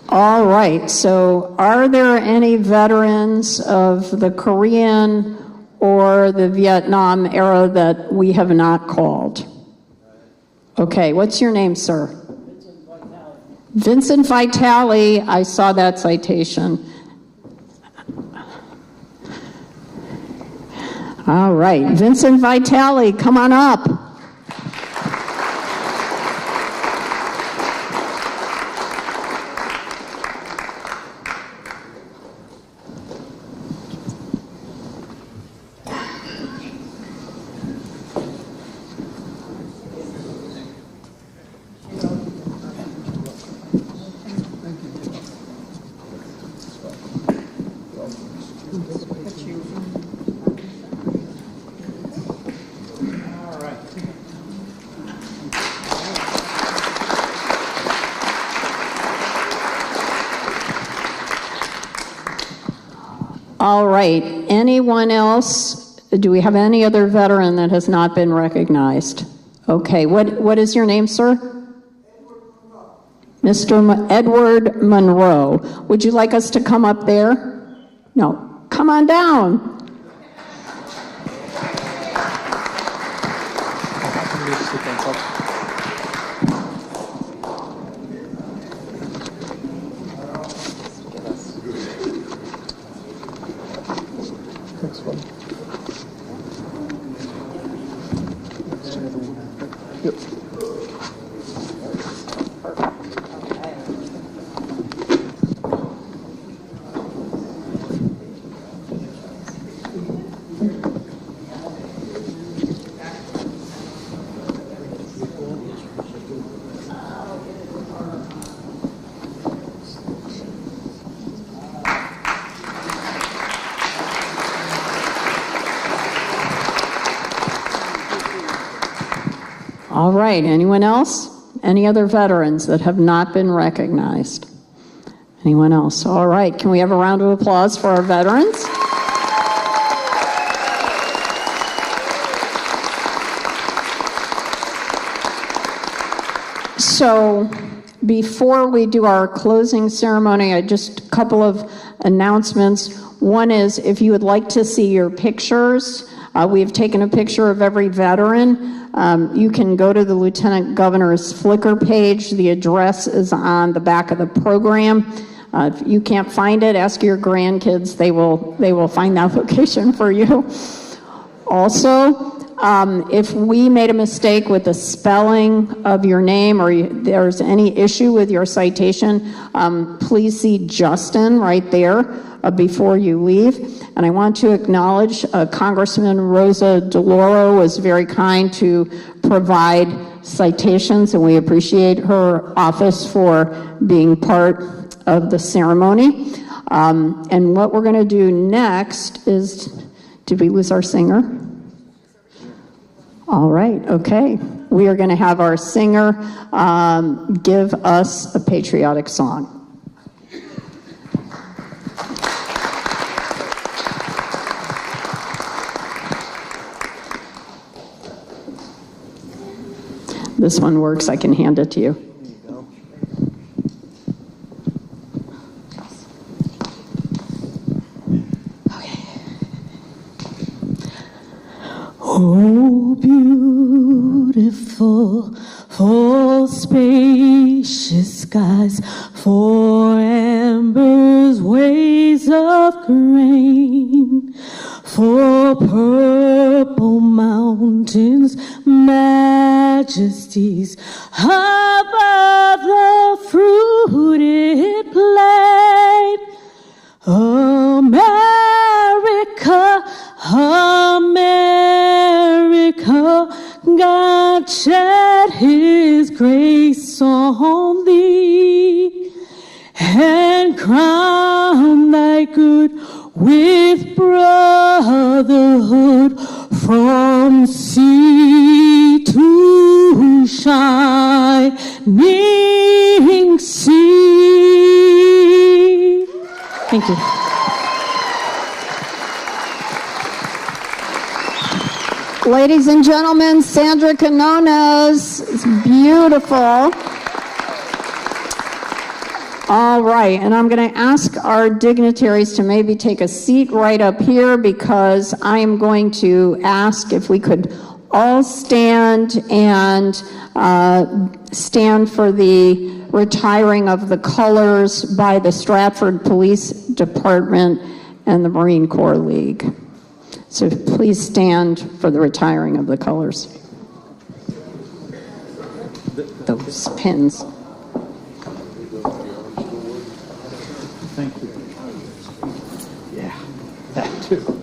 All right, so are there any veterans of the Korean or the Vietnam era that we have not called? Okay, what's your name, sir? Vincent Vitale, I saw that citation. All right, Vincent Vitale, come on up. All right, anyone else? Do we have any other veteran that has not been recognized? Okay, what is your name, sir? Mr. Edward Monroe. Would you like us to come up there? No, come on down. All right, anyone else? Any other veterans that have not been recognized? Anyone else? All right, can we have a round of applause for our veterans? So before we do our closing ceremony, just a couple of announcements. One is if you would like to see your pictures, we have taken a picture of every veteran. You can go to the Lieutenant Governor's Flickr page. The address is on the back of the program. If you can't find it, ask your grandkids. They will find that location for you. Also, if we made a mistake with the spelling of your name or there's any issue with your citation, please see Justin right there before you leave. And I want to acknowledge Congressman Rosa DeLauro was very kind to provide citations, and we appreciate her office for being part of the ceremony. And what we're going to do next is, did we lose our singer? All right, okay. We are going to have our singer give us a patriotic song. This one works, I can hand it to you. Oh, beautiful, for spacious skies, for amber's waves of grain, for purple mountains, majesties above the fruited plain. America, America, God shed his grace on thee, and crown thy good with brotherhood from sea to shining sea. Thank you. Ladies and gentlemen, Sandra Canones is beautiful. All right, and I'm going to ask our dignitaries to maybe take a seat right up here because I am going to ask if we could all stand and stand for the retiring of the colors by the Stratford Police Department and the Marine Corps League. So please stand for the retiring of the colors. Those pins. Thank you. Yeah, that too.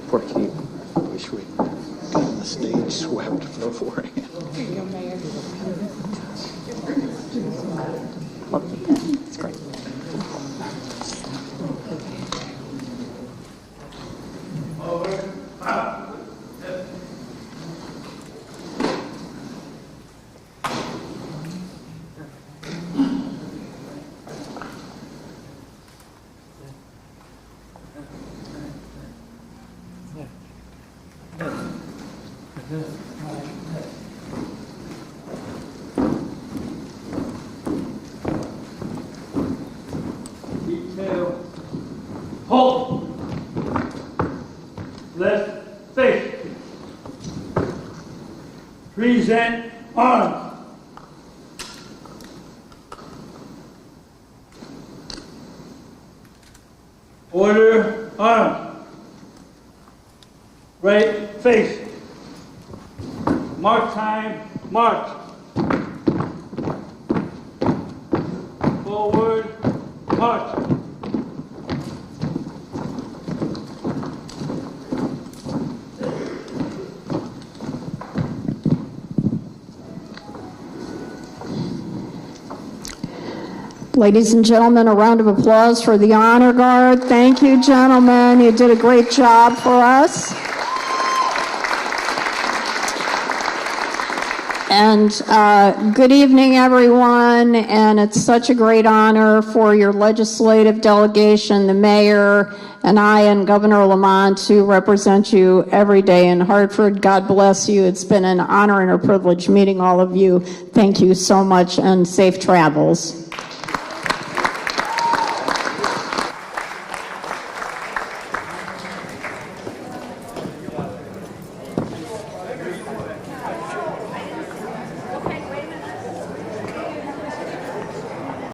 Poor Keith. Wish we'd gotten the stage swept beforehand. Love the pen. It's great. Detail. Halt. Left face. Present arms. Order arms. Right face. Mark time, march. Forward, march. Ladies and gentlemen, a round of applause for the Honor Guard. Thank you, gentlemen. You did a great job for us. And good evening, everyone. And it's such a great honor for your legislative delegation, the mayor, and I and Governor Lamont to represent you every day in Hartford. God bless you. It's been an honor and a privilege meeting all of you. Thank you so much and safe travels.